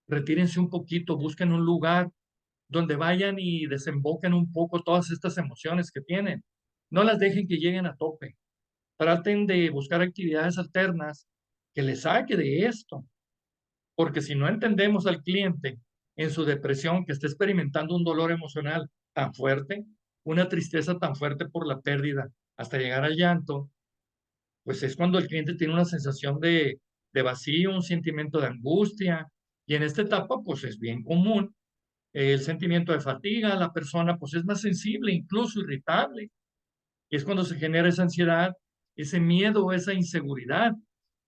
retírense un poquito, busquen un lugar donde vayan y desemboquen un poco todas estas emociones que tienen. No las dejen que lleguen a tope. Traten de buscar actividades alternas que les saque de esto, porque si no entendemos al cliente en su depresión, que está experimentando un dolor emocional tan fuerte, una tristeza tan fuerte por la pérdida, hasta llegar al llanto, pues es cuando el cliente tiene una sensación de vacío, un sentimiento de angustia, y en esta etapa pues es bien común el sentimiento de fatiga, la persona pues es más sensible, incluso irritable, y es cuando se genera esa ansiedad, ese miedo, esa inseguridad.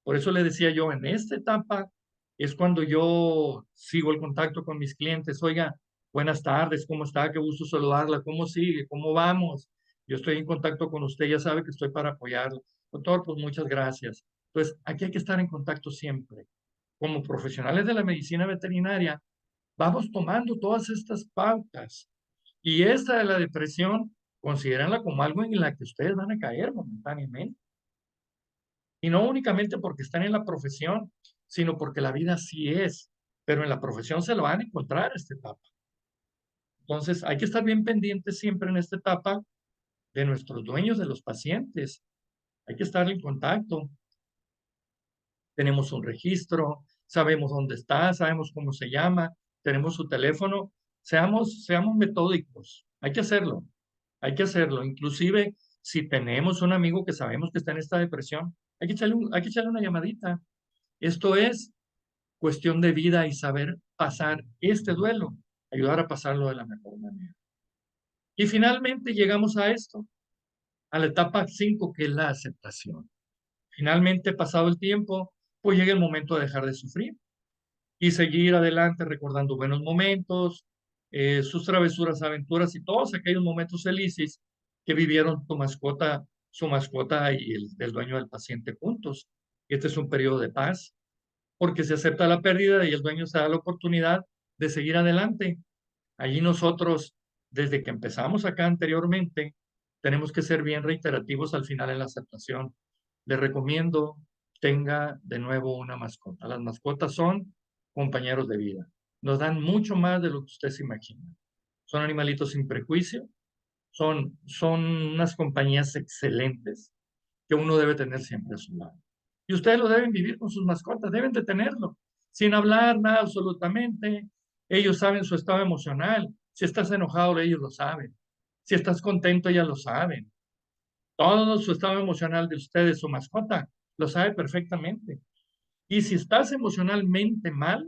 Por eso le decía yo, en esta etapa es cuando yo sigo el contacto con mis clientes. Oiga, buenas tardes, ¿cómo está? Qué gusto saludarla, ¿cómo sigue? ¿Cómo vamos? Yo estoy en contacto con usted, ya sabe que estoy para apoyarlo. Doctor, pues muchas gracias. Entonces, aquí hay que estar en contacto siempre. Como profesionales de la medicina veterinaria, vamos tomando todas estas pautas. Y esta de la depresión, considérenla como algo en la que ustedes van a caer momentáneamente. Y no únicamente porque están en la profesión, sino porque la vida así es. Pero en la profesión se lo van a encontrar esta etapa. Entonces, hay que estar bien pendientes siempre en esta etapa de nuestros dueños, de los pacientes. Hay que estar en contacto. Tenemos un registro, sabemos dónde está, sabemos cómo se llama, tenemos su teléfono. Seamos metódicos. Hay que hacerlo. Hay que hacerlo. Inclusive, si tenemos un amigo que sabemos que está en esta depresión, hay que echarle una llamadita. Esto es cuestión de vida y saber pasar este duelo, ayudar a pasarlo de la mejor manera. Y finalmente llegamos a esto, a la etapa 5, que es la aceptación. Finalmente, pasado el tiempo, pues llega el momento de dejar de sufrir y seguir adelante recordando buenos momentos, sus travesuras, aventuras y todos aquellos momentos felices que vivieron tu mascota, su mascota y el dueño del paciente juntos. Este es un periodo de paz, porque se acepta la pérdida y el dueño se da la oportunidad de seguir adelante. Allí nosotros, desde que empezamos acá anteriormente, tenemos que ser bien reiterativos al final en la aceptación. Le recomiendo tenga de nuevo una mascota. Las mascotas son compañeros de vida. Nos dan mucho más de lo que usted se imagina. Son animalitos sin prejuicio, son unas compañías excelentes que uno debe tener siempre a su lado. Y ustedes lo deben vivir con sus mascotas, deben de tenerlo, sin hablar nada absolutamente. Ellos saben su estado emocional. Si estás enojado, ellos lo saben. Si estás contento, ellas lo saben. Todo su estado emocional de ustedes, su mascota, lo sabe perfectamente. Y si estás emocionalmente mal,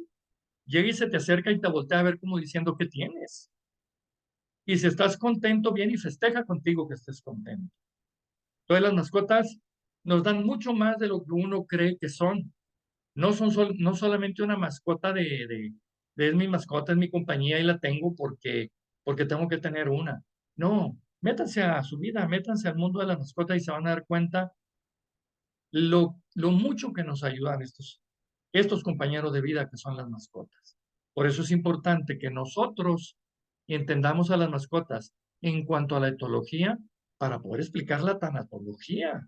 llega y se te acerca y te voltea a ver como diciendo que tienes. Y si estás contento, viene y festeja contigo que estés contento. Todas las mascotas nos dan mucho más de lo que uno cree que son. No solamente una mascota de es mi mascota, es mi compañía y la tengo porque tengo que tener una. No, métanse a su vida, métanse al mundo de la mascota y se van a dar cuenta lo mucho que nos ayudan estos compañeros de vida que son las mascotas. Por eso es importante que nosotros entendamos a las mascotas en cuanto a la etología para poder explicar la tanatología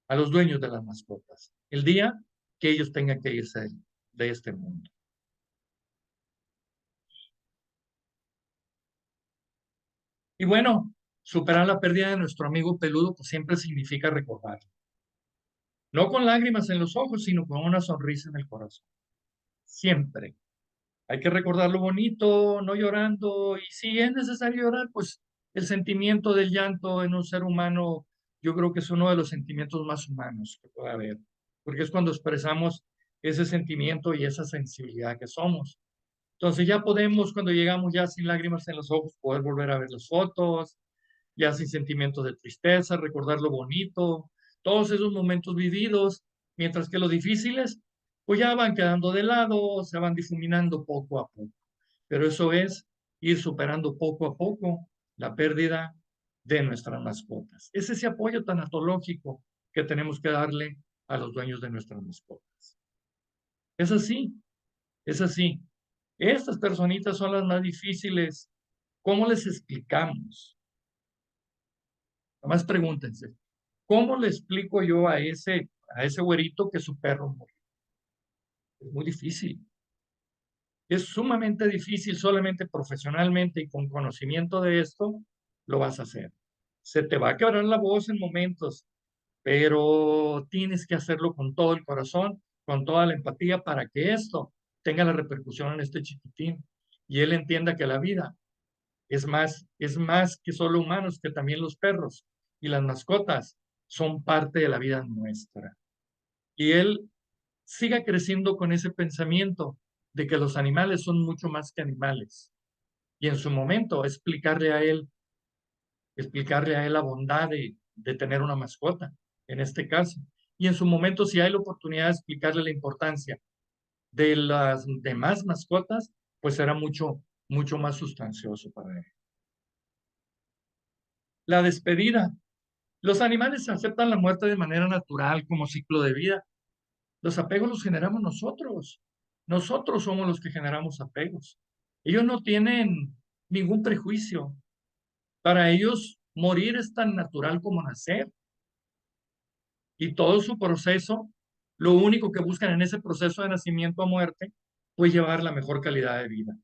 a los dueños de las mascotas, el día que ellos tengan que irse de este mundo. Y bueno, superar la pérdida de nuestro amigo peludo pues siempre significa recordarlo. No con lágrimas en los ojos, sino con una sonrisa en el corazón. Siempre. Hay que recordar lo bonito, no llorando. Y si es necesario llorar, pues el sentimiento del llanto en un ser humano, yo creo que es uno de los sentimientos más humanos que puede haber, porque es cuando expresamos ese sentimiento y esa sensibilidad que somos. Entonces ya podemos, cuando llegamos ya sin lágrimas en los ojos, poder volver a ver las fotos, ya sin sentimientos de tristeza, recordar lo bonito, todos esos momentos vividos, mientras que los difíciles, pues ya van quedando de lado, se van difuminando poco a poco. Pero eso es ir superando poco a poco la pérdida de nuestras mascotas. Es ese apoyo tanatológico que tenemos que darle a los dueños de nuestras mascotas. Es así, es así. Estas personitas son las más difíciles. ¿Cómo les explicamos? Nomás pregúntense, ¿cómo le explico yo a ese güerito que su perro murió? Es muy difícil. Es sumamente difícil, solamente profesionalmente y con conocimiento de esto, lo vas a hacer. Se te va a quebrar la voz en momentos, pero tienes que hacerlo con todo el corazón, con toda la empatía para que esto tenga la repercusión en este chiquitín y él entienda que la vida es más que solo humanos, que también los perros y las mascotas son parte de la vida nuestra. Y él siga creciendo con ese pensamiento de que los animales son mucho más que animales. Y en su momento explicarle a él la bondad de tener una mascota, en este caso. Y en su momento, si hay la oportunidad de explicarle la importancia de las demás mascotas, pues será mucho, mucho más sustancioso para él. La despedida. Los animales aceptan la muerte de manera natural como ciclo de vida. Los apegos los generamos nosotros. Nosotros somos los que generamos apegos. Ellos no tienen ningún prejuicio. Para ellos, morir es tan natural como nacer. Y todo su proceso, lo único que buscan en ese proceso de nacimiento a muerte, pues llevar la mejor calidad de vida.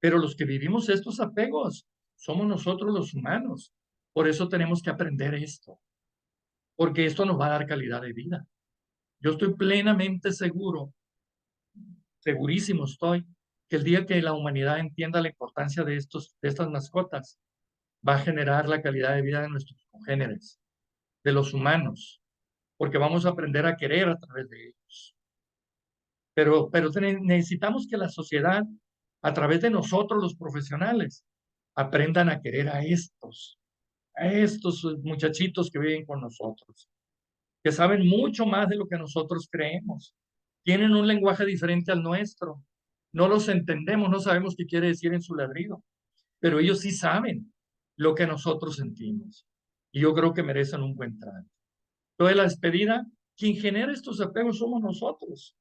Pero los que vivimos estos apegos somos nosotros los humanos. Por eso tenemos que aprender esto, porque esto nos va a dar calidad de vida. Yo estoy plenamente seguro, segurísimo estoy, que el día que la humanidad entienda la importancia de estas mascotas, va a generar la calidad de vida de nuestros congéneres, de los humanos, porque vamos a aprender a querer a través de ellos. Pero necesitamos que la sociedad, a través de nosotros los profesionales, aprendan a querer a estos muchachitos que viven con nosotros, que saben mucho más de lo que nosotros creemos. Tienen un lenguaje diferente al nuestro. No los entendemos, no sabemos qué quiere decir en su ladrido, pero ellos sí saben lo que nosotros sentimos. Y yo creo que merecen un buen trato. Entonces, la despedida, quien genera estos apegos somos nosotros.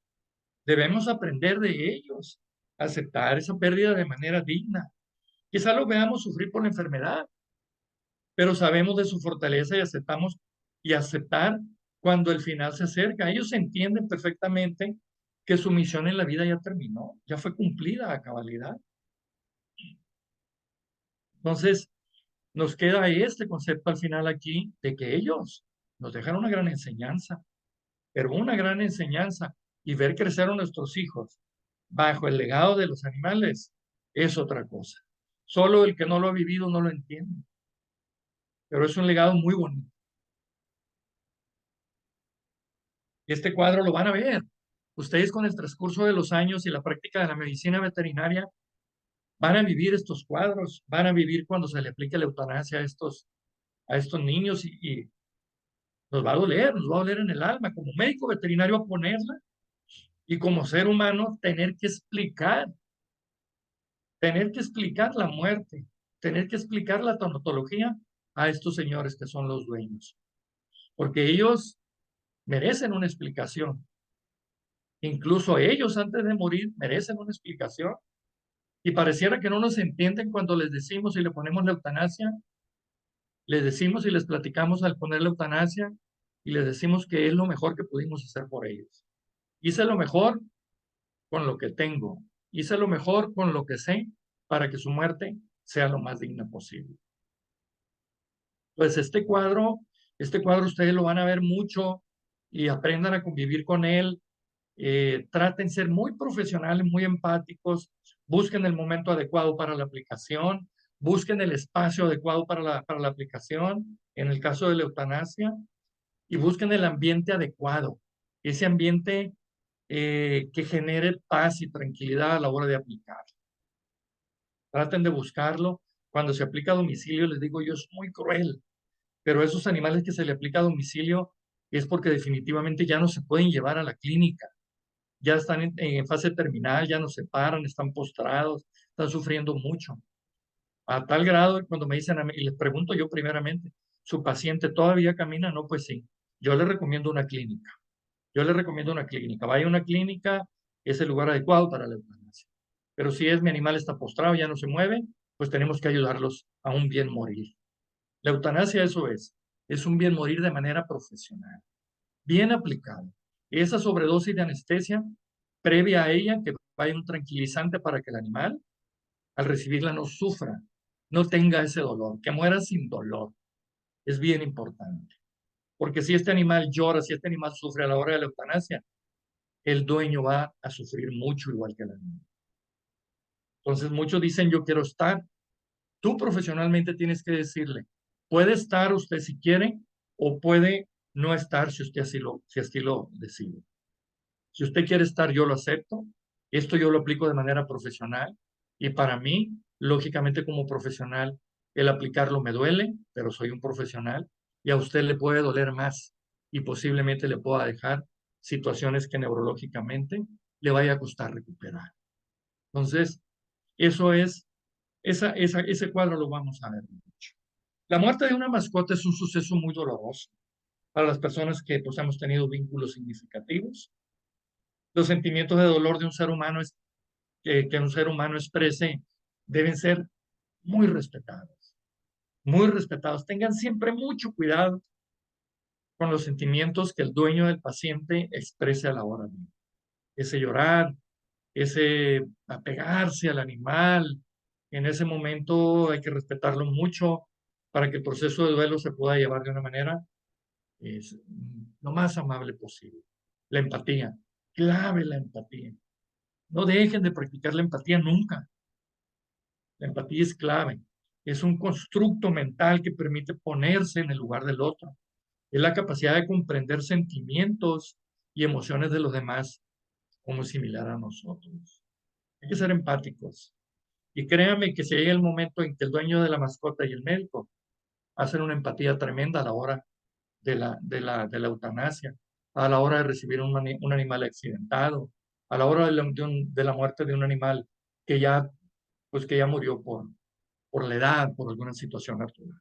Debemos aprender de ellos, aceptar esa pérdida de manera digna. Quizá lo veamos sufrir por la enfermedad, pero sabemos de su fortaleza y aceptar cuando el final se acerca. Ellos entienden perfectamente que su misión en la vida ya terminó, ya fue cumplida a cabalidad. Entonces, nos queda este concepto al final aquí de que ellos nos dejan una gran enseñanza, pero una gran enseñanza, y ver crecer a nuestros hijos bajo el legado de los animales es otra cosa. Solo el que no lo ha vivido no lo entiende, pero es un legado muy bonito. Este cuadro lo van a ver. Ustedes con el transcurso de los años y la práctica de la medicina veterinaria van a vivir estos cuadros, van a vivir cuando se le aplique la eutanasia a estos niños y nos va a doler en el alma. Como médico veterinario a ponerla y como ser humano tener que explicar la muerte, tener que explicar la tanatología a estos señores que son los dueños, porque ellos merecen una explicación. Incluso ellos antes de morir merecen una explicación. Y pareciera que no nos entienden cuando les decimos y le ponemos la eutanasia, les decimos y les platicamos al poner la eutanasia y les decimos que es lo mejor que pudimos hacer por ellos. Hice lo mejor con lo que tengo, hice lo mejor con lo que sé para que su muerte sea lo más digna posible. Pues este cuadro ustedes lo van a ver mucho y aprendan a convivir con él. Traten de ser muy profesionales, muy empáticos, busquen el momento adecuado para la aplicación, busquen el espacio adecuado para la aplicación, en el caso de la eutanasia, y busquen el ambiente adecuado, ese ambiente que genere paz y tranquilidad a la hora de aplicar. Traten de buscarlo. Cuando se aplica a domicilio, les digo yo, es muy cruel, pero esos animales que se le aplica a domicilio es porque definitivamente ya no se pueden llevar a la clínica, ya están en fase terminal, ya no se paran, están postrados, están sufriendo mucho. A tal grado que cuando me dicen a mí, y les pregunto yo primeramente, ¿su paciente todavía camina? No, pues sí. Yo le recomiendo una clínica. Yo le recomiendo una clínica. Vaya a una clínica, es el lugar adecuado para la eutanasia. Pero si es mi animal está postrado, ya no se mueve, pues tenemos que ayudarlos a un bien morir. La eutanasia eso es un bien morir de manera profesional, bien aplicado. Esa sobredosis de anestesia, previa a ella, que vaya un tranquilizante para que el animal, al recibirla, no sufra, no tenga ese dolor, que muera sin dolor. Es bien importante. Porque si este animal llora, si este animal sufre a la hora de la eutanasia, el dueño va a sufrir mucho igual que el animal. Entonces muchos dicen, yo quiero estar. Tú profesionalmente tienes que decirle, puede estar usted si quiere o puede no estar si usted si así lo decide. Si usted quiere estar, yo lo acepto. Esto yo lo aplico de manera profesional y para mí, lógicamente como profesional, el aplicarlo me duele, pero soy un profesional y a usted le puede doler más y posiblemente le pueda dejar situaciones que neurológicamente le vaya a costar recuperar. Entonces, eso es, ese cuadro lo vamos a ver mucho. La muerte de una mascota es un suceso muy doloroso para las personas que pues, hemos tenido vínculos significativos. Los sentimientos de dolor de un ser humano que un ser humano exprese deben ser muy respetados, muy respetados. Tengan siempre mucho cuidado con los sentimientos que el dueño del paciente exprese a la hora de ese llorar, ese apegarse al animal. En ese momento hay que respetarlo mucho para que el proceso de duelo se pueda llevar de una manera lo más amable posible. La empatía, clave la empatía. No dejen de practicar la empatía nunca. La empatía es clave. Es un constructo mental que permite ponerse en el lugar del otro. Es la capacidad de comprender sentimientos y emociones de los demás como similar a nosotros. Hay que ser empáticos. Y créanme que si llega el momento en que el dueño de la mascota y el médico hacen una empatía tremenda a la hora de la eutanasia, a la hora de recibir un animal accidentado, a la hora de la muerte de un animal que ya, pues que ya murió por la edad, por alguna situación natural.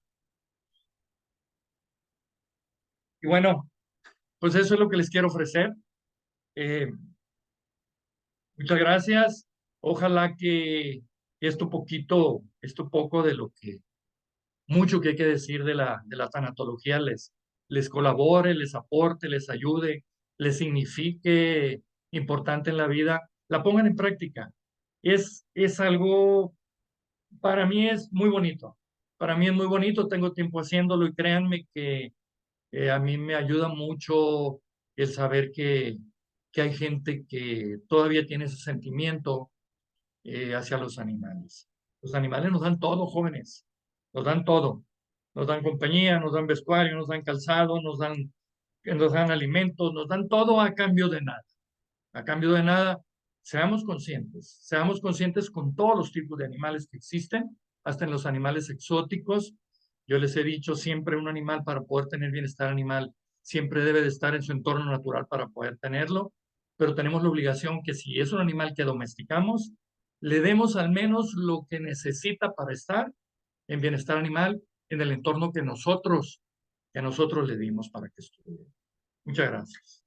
Y bueno, pues eso es lo que les quiero ofrecer. Eh, Muchas gracias. Ojalá que esto poco de lo que, mucho que hay que decir de la tanatología les colabore, les aporte, les ayude, les signifique importante en la vida, la pongan en práctica. Es algo, para mí es muy bonito. Para mí es muy bonito, tengo tiempo haciéndolo y créanme que a mí me ayuda mucho el saber que hay gente que todavía tiene ese sentimiento hacia los animales. Los animales nos dan todo, jóvenes, nos dan todo. Nos dan compañía, nos dan vestuario, nos dan calzado, nos dan alimentos, nos dan todo a cambio de nada. A cambio de nada, seamos conscientes con todos los tipos de animales que existen, hasta en los animales exóticos. Yo les he dicho siempre un animal para poder tener bienestar animal siempre debe de estar en su entorno natural para poder tenerlo, pero tenemos la obligación que si es un animal que domesticamos, le demos al menos lo que necesita para estar en bienestar animal en el entorno que nosotros le dimos para que estuviera. Muchas gracias.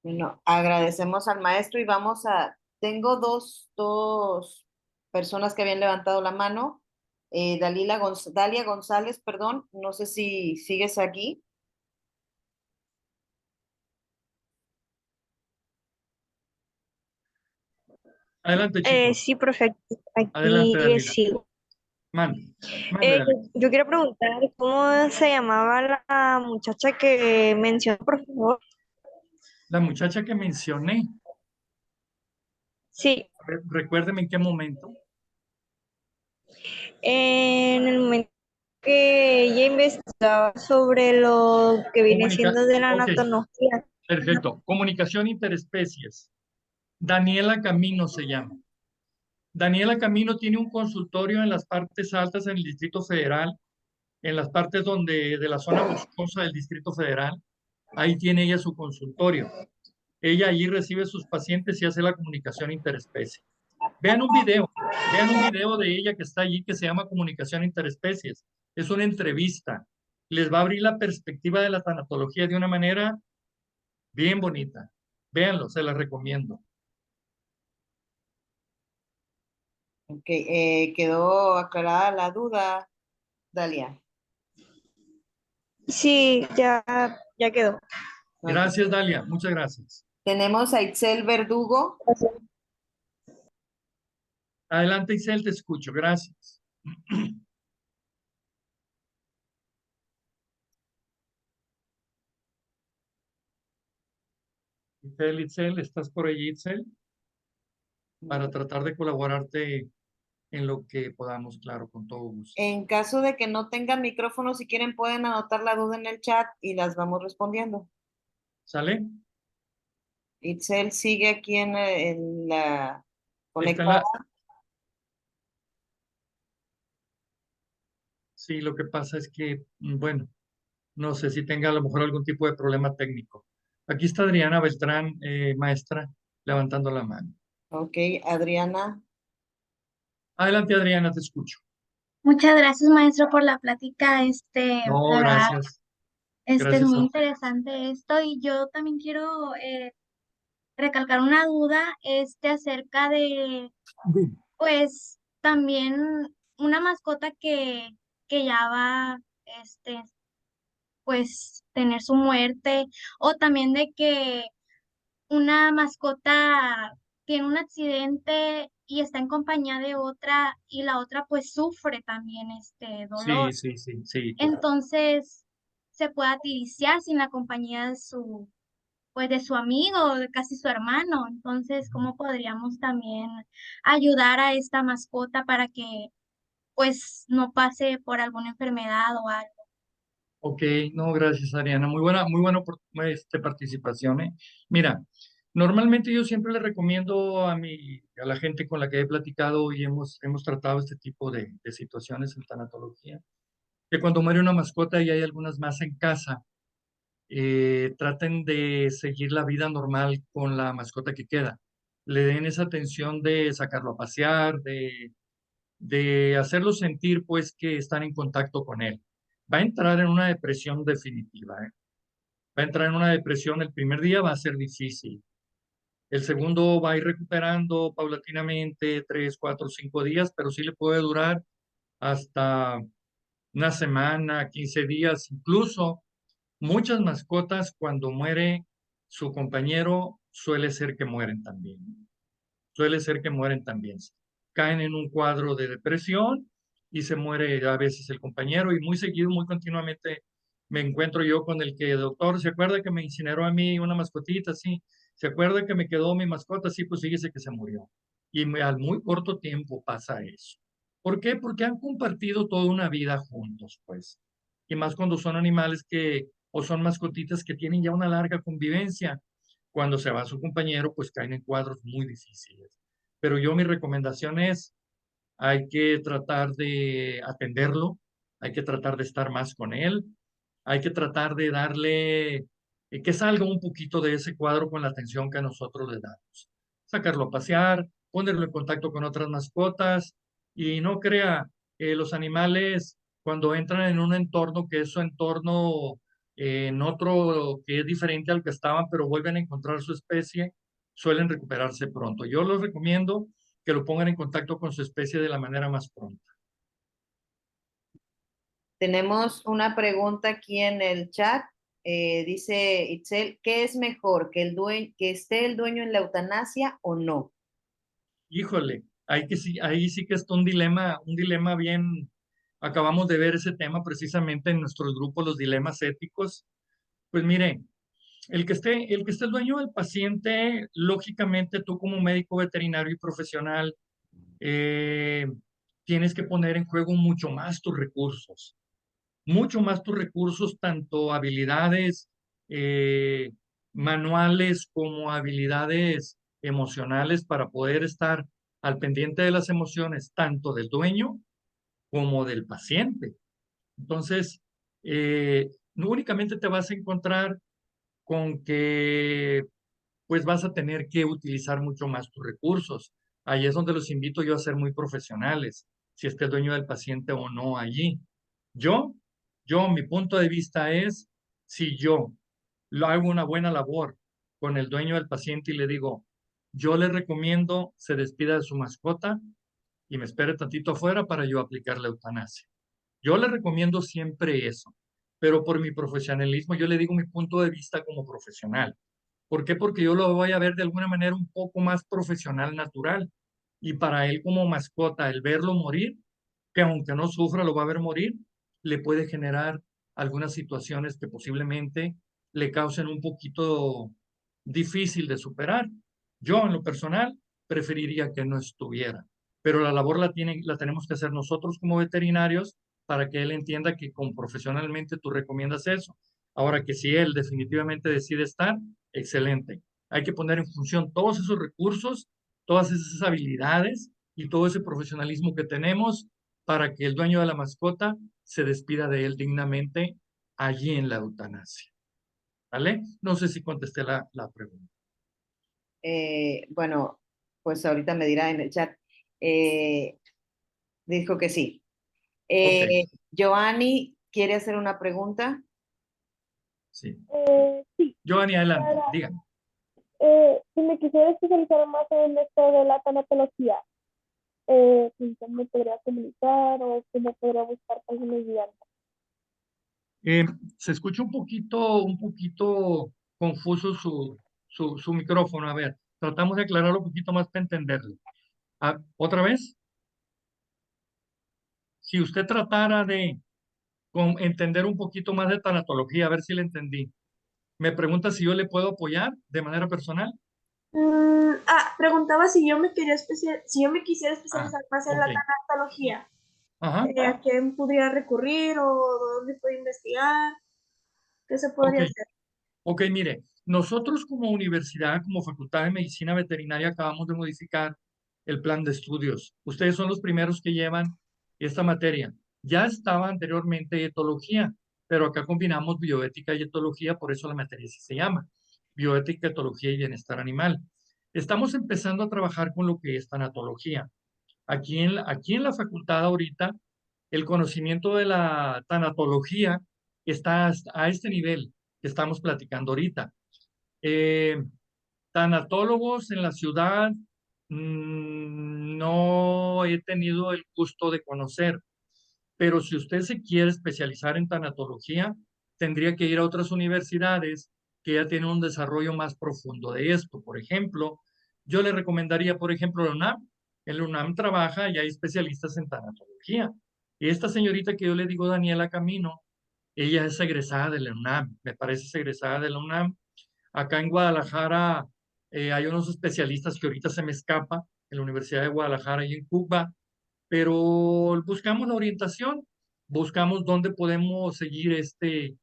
Bueno, agradecemos al maestro y tengo dos personas que habían levantado la mano. Dalia González, perdón, no sé si sigues aquí. Adelante, chicos. Sí, perfecto. Adelante, Aquí Dalila. sigo. Mande, Dalila. Yo quiero preguntar cómo se llamaba la muchacha que mencionó, por favor. La muchacha que mencioné, Sí, recuérdeme en qué momento. en el momento que ella investigaba sobre lo que viene siendo de la Ok, anatomía. perfecto. Comunicación interespecies. Daniela Camino se llama. Daniela Camino tiene un consultorio en las partes altas en el Distrito Federal, en las partes de la zona boscosa del Distrito Federal. Ahí tiene ella su consultorio. Ella allí recibe sus pacientes y hace la comunicación interespecie. Vean un video de ella que está allí que se llama Comunicación Interespecies. Es una entrevista. Les va a abrir la perspectiva de la tanatología de una manera bien bonita. Véanlo, se las recomiendo. Ok, quedó aclarada la duda, Dalia. Sí, ya quedó. Ok. Gracias, Dalia. Muchas gracias. Tenemos a Itzel Verdugo. Adelante, Isel, te escucho. Gracias. Itzel, ¿estás por allí, Itzel? Para tratar de colaborarte en lo que podamos, claro, con todo gusto. En caso de que no tengan micrófono, si quieren pueden anotar la duda en el chat y las vamos respondiendo. ¿Sale? Itzel sigue aquí en la Está en conectada. la... Sí, lo que pasa es que, bueno, no sé si tenga a lo mejor algún tipo de problema técnico. Aquí está Adriana Beltrán, maestra, levantando la mano. Ok, Adriana. Adelante, Adriana, te escucho. Muchas gracias, maestro, por la plática. No, La verdad, gracias. es Gracias muy a usted. interesante esto y yo también quiero recalcar una duda, acerca de, pues, también una mascota que ya va, pues, tener su muerte o también de que una mascota tiene un accidente y está en compañía de otra y la otra, pues, sufre también este Sí, dolor. sí, sí, sí, claro. Entonces se puede atiriciar sin la compañía de pues de su amigo, o de casi su hermano. Entonces, ¿cómo podríamos también ayudar a esta mascota para que pues no pase por alguna enfermedad o algo? Ok, no, gracias, Ariana. Muy buena participación, ¿eh? Mira, normalmente yo siempre le recomiendo a la gente con la que he platicado y hemos tratado este tipo de situaciones en tanatología, que cuando muere una mascota y hay algunas más en casa, traten de seguir la vida normal con la mascota que queda. Le den esa atención de sacarlo a pasear, de hacerlo sentir pues que están en contacto con él. Va a entrar en una depresión definitiva, ¿eh? Va a entrar en una depresión, el primer día va a ser difícil. El segundo va a ir recuperando paulatinamente, 3, 4, 5 días, pero sí le puede durar hasta una semana, 15 días, incluso muchas mascotas cuando muere su compañero suele ser que mueren también. Suele ser que mueren también. Caen en un cuadro de depresión y se muere a veces el compañero y muy seguido, muy continuamente me encuentro yo con el que, doctor, ¿se acuerda que me incineró a mí una mascotita? Sí. ¿Se acuerda que me quedó mi mascota? Sí, pues fíjese que se murió. Y al muy corto tiempo pasa eso. ¿Por qué? Porque han compartido toda una vida juntos, pues. Y más cuando son animales o son mascotitas que tienen ya una larga convivencia. Cuando se va su compañero, pues caen en cuadros muy difíciles. Pero yo mi recomendación es, hay que tratar de atenderlo, hay que tratar de estar más con él, hay que tratar de darle, que salga un poquito de ese cuadro con la atención que nosotros le damos. Sacarlo a pasear, ponerlo en contacto con otras mascotas y no crea, los animales cuando entran en un entorno que es su entorno, en otro que es diferente al que estaban, pero vuelven a encontrar su especie, suelen recuperarse pronto. Yo los recomiendo que lo pongan en contacto con su especie de la manera más pronta. Tenemos una pregunta aquí en el chat. Dice Itzel, ¿qué es mejor, que esté el dueño en la eutanasia o no? Híjole, ahí sí que está un dilema bien, acabamos de ver ese tema precisamente en nuestros grupos, los dilemas éticos. Pues mire, el que esté el dueño del paciente, lógicamente tú como médico veterinario y profesional, eh, tienes que poner en juego mucho más tus recursos, tanto habilidades eh, manuales como habilidades emocionales para poder estar al pendiente de las emociones, tanto del dueño como del paciente. Entonces, no únicamente te vas a encontrar con que pues vas a tener que utilizar mucho más tus recursos. Ahí es donde los invito yo a ser muy profesionales, si esté el dueño del paciente o no allí. Yo, mi punto de vista es, si yo lo hago una buena labor con el dueño del paciente y le digo, yo le recomiendo se despida de su mascota, y me espere tantito afuera para yo aplicar la eutanasia. Yo le recomiendo siempre eso, pero por mi profesionalismo yo le digo mi punto de vista como profesional. ¿Por qué? Porque yo lo voy a ver de alguna manera un poco más profesional, natural. Y para él como mascota, el verlo morir, que aunque no sufra, lo va a ver morir, le puede generar algunas situaciones que posiblemente le causen un poquito difícil de superar. Yo, en lo personal, preferiría que no estuviera, pero la labor la tenemos que hacer nosotros como veterinarios para que él entienda que con profesionalmente tú recomiendas eso. Ahora que si él definitivamente decide estar, excelente. Hay que poner en función todos esos recursos, todas esas habilidades y todo ese profesionalismo que tenemos para que el dueño de la mascota se despida de él dignamente allí en la eutanasia. ¿Vale? No sé si contesté la pregunta. Bueno, pues ahorita me dirá en el chat. Eh, dijo que sí. Ok, Giovanni quiere hacer una pregunta. sí. Sí, Giovanni, adelante, para, dígame. si me quisiera especializar más en esto de la tanatología, ¿con quién me podría comunicar o cómo podría buscar páginas guiantes? Eh, Se escucha un poquito confuso su micrófono. A ver, tratamos de aclararlo un poquito más para entenderlo. Ah, ¿otra vez? Si usted tratara de entender un poquito más de tanatología, a ver si le entendí. Me pregunta si yo le puedo apoyar de manera personal. Preguntaba si yo me si yo me quisiera Ah, especializar más en ok. la tanatología, Ajá, ¿a quién podría recurrir o dónde puedo investigar? ¿Qué se ok. podría hacer? Ok, mire, nosotros como universidad, como Facultad de Medicina Veterinaria, acabamos de modificar el plan de estudios. Ustedes son los primeros que llevan esta materia. Ya estaba anteriormente etología, pero acá combinamos bioética y etología, por eso la materia así se llama, bioética, etología y bienestar animal. Estamos empezando a trabajar con lo que es tanatología. Aquí en la facultad ahorita, el conocimiento de la tanatología está a este nivel que estamos platicando ahorita. Eh, Tanatólogos en la ciudad no he tenido el gusto de conocer, pero si usted se quiere especializar en tanatología, tendría que ir a otras universidades que ya tienen un desarrollo más profundo de esto. Por ejemplo, yo le recomendaría, por ejemplo, la UNAM. En la UNAM trabaja y hay especialistas en tanatología. Y esta señorita que yo le digo, Daniela Camino, ella es egresada de la UNAM, me parece es egresada de la UNAM. Acá en Guadalajara hay unos especialistas que ahorita se me escapa, en la Universidad de Guadalajara y en Cuba, pero buscamos la orientación, buscamos dónde podemos seguir este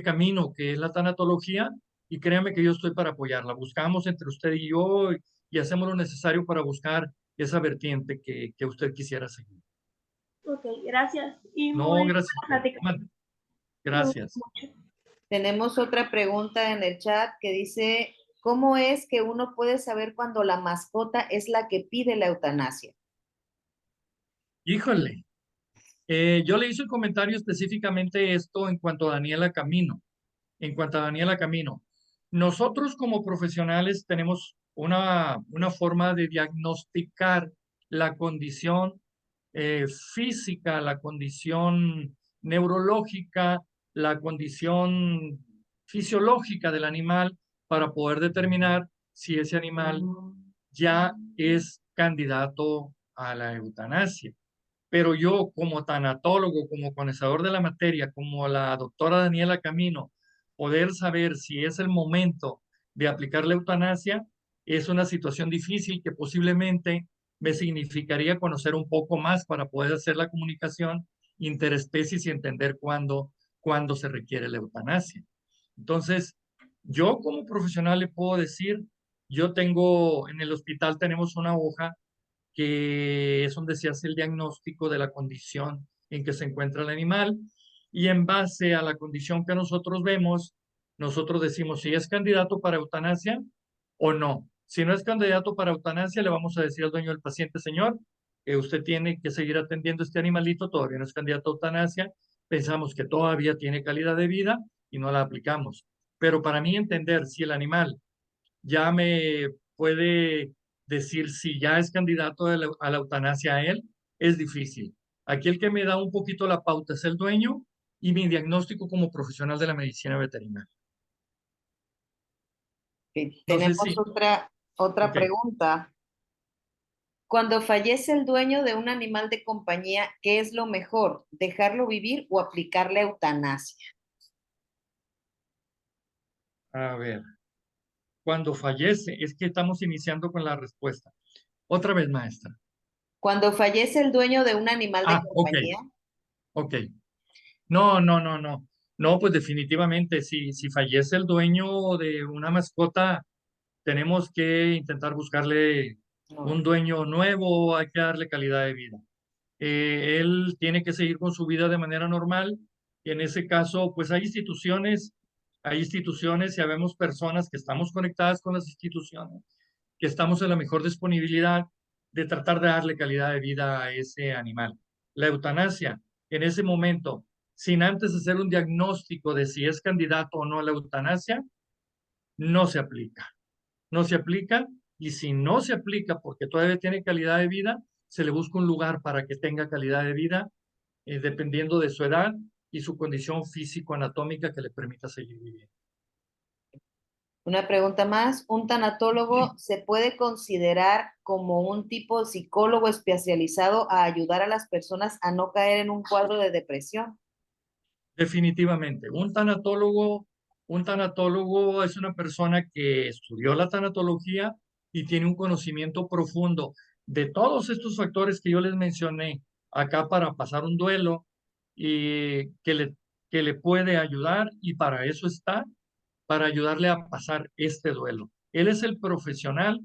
camino que es la tanatología y créame que yo estoy para apoyarla. Buscamos entre usted y yo y hacemos lo necesario para buscar esa vertiente que usted quisiera seguir. Ok, gracias. Y muy No, buena gracias. plática. Me gustó Gracias. mucho. Tenemos otra pregunta en el chat que dice, ¿cómo es que uno puede saber cuando la mascota es la que pide la eutanasia? Híjole, yo le hice un comentario específicamente esto en cuanto a Daniela Camino. En cuanto a Daniela Camino, nosotros como profesionales tenemos una forma de diagnosticar la condición física, la condición neurológica, la condición fisiológica del animal para poder determinar si ese animal ya es candidato a la eutanasia. Pero yo como tanatólogo, como conocedor de la materia, como la doctora Daniela Camino, poder saber si es el momento de aplicar la eutanasia es una situación difícil que posiblemente me significaría conocer un poco más para poder hacer la comunicación interespecies y entender cuándo se requiere la eutanasia. Entonces, yo como profesional le puedo decir, yo tengo, en el hospital tenemos una hoja que es donde se hace el diagnóstico de la condición en que se encuentra el animal y en base a la condición que nosotros vemos, nosotros decimos si es candidato para eutanasia o no. Si no es candidato para eutanasia, le vamos a decir al dueño del paciente, señor, que usted tiene que seguir atendiendo a este animalito, todavía no es candidato a eutanasia, pensamos que todavía tiene calidad de vida y no la aplicamos. Pero para mí entender si el animal ya me puede decir si ya es candidato a la eutanasia a él, es difícil. Aquí el que me da un poquito la pauta es el dueño y mi diagnóstico como profesional de la medicina veterinaria. No sé Tenemos si, otra ok, pregunta. Cuando fallece el dueño de un animal de compañía, ¿qué es lo mejor? ¿Dejarlo vivir o aplicarle eutanasia? a ver, cuando fallece, es que estamos iniciando con la respuesta. Otra vez, maestra. Cuando fallece el dueño de un animal de Ok, compañía, ok. No, no, no, no. No, pues definitivamente, si fallece el dueño de una mascota, tenemos que intentar buscarle no. un dueño nuevo, hay que darle calidad de vida. Él tiene que seguir con su vida de manera normal y en ese caso, pues hay instituciones y habemos personas que estamos conectadas con las instituciones, que estamos en la mejor disponibilidad de tratar de darle calidad de vida a ese animal. La eutanasia, en ese momento, sin antes hacer un diagnóstico de si es candidato o no a la eutanasia, no se aplica. No se aplica y si no se aplica porque todavía tiene calidad de vida, se le busca un lugar para que tenga calidad de vida, dependiendo de su edad y su condición físico-anatómica que le permita seguir viviendo. Una pregunta más. ¿Un tanatólogo se puede considerar como un tipo de psicólogo especializado a ayudar a las personas a no caer en un cuadro de depresión? Definitivamente, un tanatólogo es una persona que estudió la tanatología y tiene un conocimiento profundo de todos estos factores que yo les mencioné acá para pasar un duelo y que le puede ayudar y para eso está, para ayudarle a pasar este duelo. Él es el profesional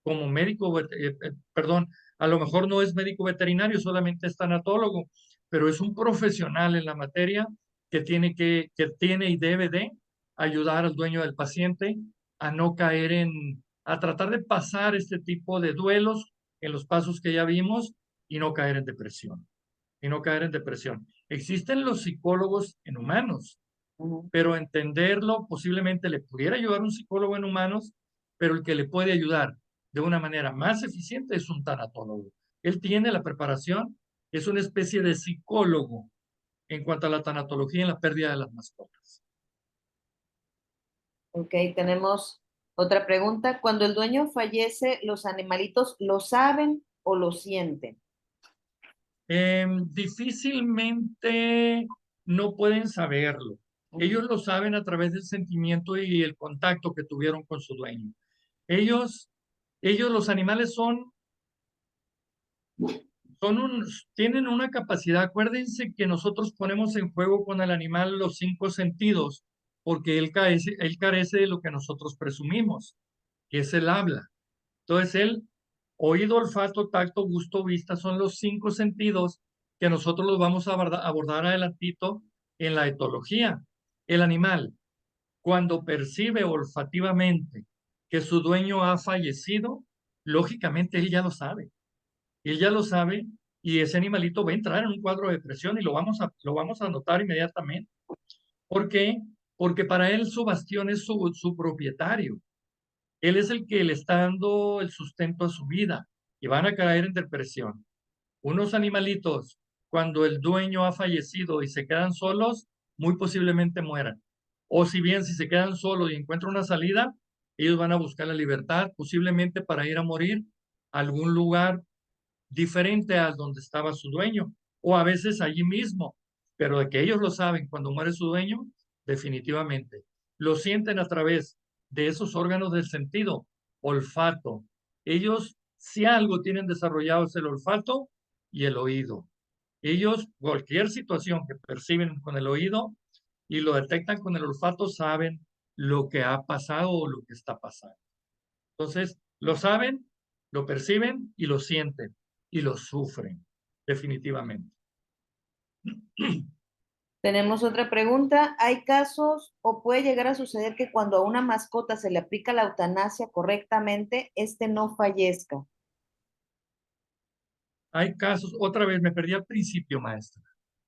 como médico, perdón, a lo mejor no es médico veterinario, solamente es tanatólogo, pero es un profesional en la materia que tiene y debe de ayudar al dueño del paciente a no caer a tratar de pasar este tipo de duelos en los pasos que ya vimos y no caer en depresión. Y no caer en depresión. Existen los psicólogos en humanos, Ujú. pero entenderlo posiblemente le pudiera ayudar un psicólogo en humanos, pero el que le puede ayudar de una manera más eficiente es un tanatólogo. Él tiene la preparación, es una especie de psicólogo en cuanto a la tanatología en la pérdida de las mascotas. Ok, tenemos otra pregunta. Cuando el dueño fallece, ¿los animalitos lo saben o lo sienten? Difícilmente no pueden saberlo. Ujú. Ellos lo saben a través del sentimiento y el contacto que tuvieron con su dueño. Ellos, los animales tienen una capacidad. Acuérdense que nosotros ponemos en juego con el animal los 5 sentidos, porque él carece de lo que nosotros presumimos, que es el habla. Entonces, oído, olfato, tacto, gusto, vista, son los 5 sentidos que nosotros los vamos a abordar adelantito en la etología. El animal, cuando percibe olfativamente que su dueño ha fallecido, lógicamente él ya lo sabe. Él ya lo sabe y ese animalito va a entrar en un cuadro de depresión y lo vamos a notar inmediatamente. ¿Por qué? Porque para él su bastión es su propietario. Él es el que le está dando el sustento a su vida y van a caer en depresión. Unos animalitos, cuando el dueño ha fallecido y se quedan solos, muy posiblemente mueran. O si bien si se quedan solos y encuentran una salida, ellos van a buscar la libertad, posiblemente para ir a morir a algún lugar diferente a donde estaba su dueño, o a veces allí mismo, pero de que ellos lo saben cuando muere su dueño, definitivamente. Lo sienten a través de esos órganos del sentido, olfato. Ellos, si algo tienen desarrollado es el olfato y el oído. Ellos, cualquier situación que perciben con el oído y lo detectan con el olfato, saben lo que ha pasado o lo que está pasando. Entonces, lo saben, lo perciben y lo sienten y lo sufren, definitivamente. Tenemos otra pregunta. ¿Hay casos o puede llegar a suceder que cuando a una mascota se le aplica la eutanasia correctamente, este no fallezca? Hay casos, otra vez me perdí al principio, maestra.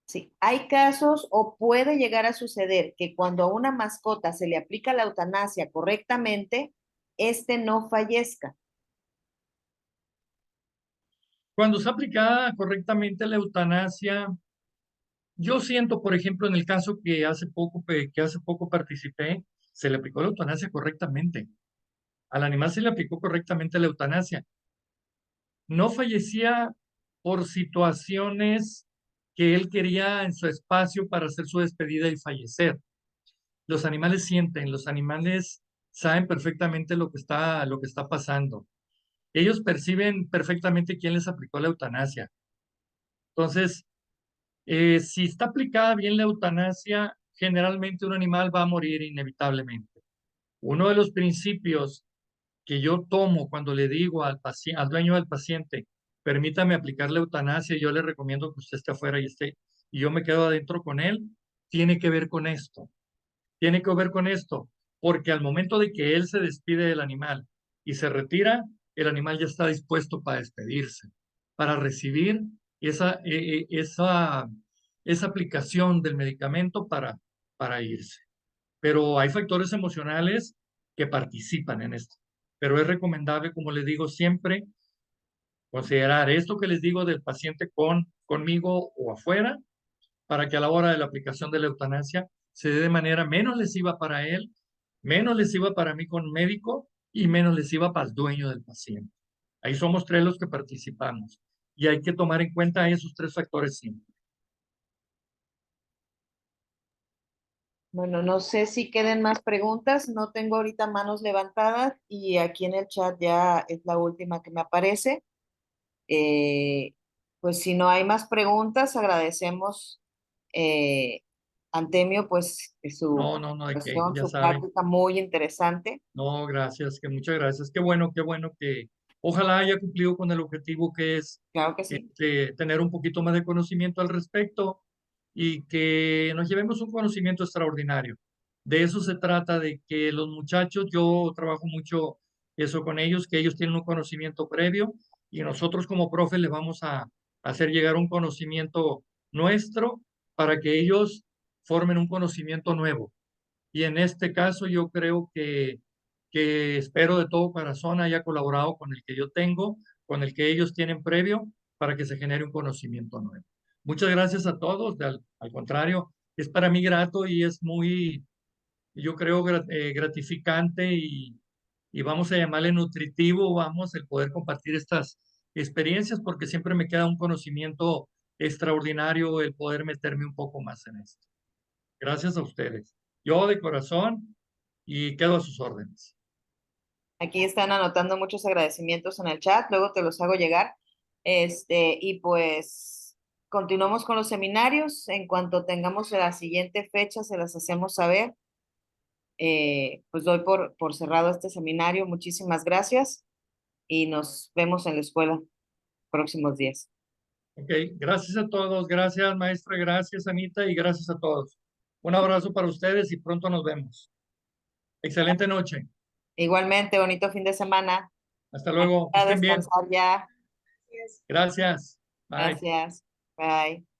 Sí, hay casos o puede llegar a suceder que cuando a una mascota se le aplica la eutanasia correctamente, este no fallezca. Cuando está aplicada correctamente la eutanasia, yo siento, por ejemplo, en el caso que hace poco participé, se le aplicó la eutanasia correctamente. Al animal se le aplicó correctamente la eutanasia. No fallecía por situaciones que él quería en su espacio para hacer su despedida y fallecer. Los animales sienten, los animales saben perfectamente lo que está pasando. Ellos perciben perfectamente quién les aplicó la eutanasia. Entonces, si está aplicada bien la eutanasia, generalmente un animal va a morir inevitablemente. Uno de los principios que yo tomo cuando le digo al dueño del paciente, permítame aplicar la eutanasia, yo le recomiendo que usted esté afuera y yo me quedo adentro con él, tiene que ver con esto. Tiene que ver con esto, porque al momento de que él se despide del animal y se retira, el animal ya está dispuesto para despedirse, para recibir esa aplicación del medicamento para irse. Pero hay factores emocionales que participan en esto. Pero es recomendable, como les digo siempre, considerar esto que les digo del paciente conmigo o afuera, para que a la hora de la aplicación de la eutanasia se dé de manera menos lesiva para él, menos lesiva para mí con médico y menos lesiva para el dueño del paciente. Ahí somos tres los que participamos y hay que tomar en cuenta esos tres factores siempre. Bueno, no sé si queden más preguntas. No tengo ahorita manos levantadas y aquí en el chat ya es la última que me aparece. Eh, pues si no hay más preguntas, agradecemos Antemio, pues su No, de qué, presentación, ya su saben. plática muy interesante. No, gracias, que muchas gracias. Qué bueno que ojalá haya cumplido con el objetivo que es Claro que sí. tener un poquito más de conocimiento al respecto y que nos llevemos un conocimiento extraordinario. De eso se trata, de que los muchachos, yo trabajo mucho eso con ellos, que ellos tienen un conocimiento previo y nosotros como profe les vamos a hacer llegar un conocimiento nuestro para que ellos formen un conocimiento nuevo. Y en este caso yo creo que espero de todo corazón haya colaborado con el que yo tengo, con el que ellos tienen previo, para que se genere un conocimiento nuevo. Muchas gracias a todos, al contrario, es para mí grato y es muy, yo creo, gratificante y vamos a llamarle nutritivo, vamos, el poder compartir estas experiencias, porque siempre me queda un conocimiento extraordinario el poder meterme un poco más en esto. Gracias a ustedes. Yo de corazón y quedo a sus órdenes. Aquí están anotando muchos agradecimientos en el chat, luego te los hago llegar. Y pues continuamos con los seminarios. En cuanto tengamos la siguiente fecha, se las hacemos saber. Pues doy por cerrado este seminario. Muchísimas gracias y nos vemos en la escuela próximos días. Ok, gracias a todos, gracias maestra, gracias Anita y gracias a todos. Un abrazo para ustedes y pronto nos vemos. Excelente noche. Igualmente, bonito fin de semana. Hasta luego, que A estén bien. descansar ya. Gracias. Bye. Gracias. Bye.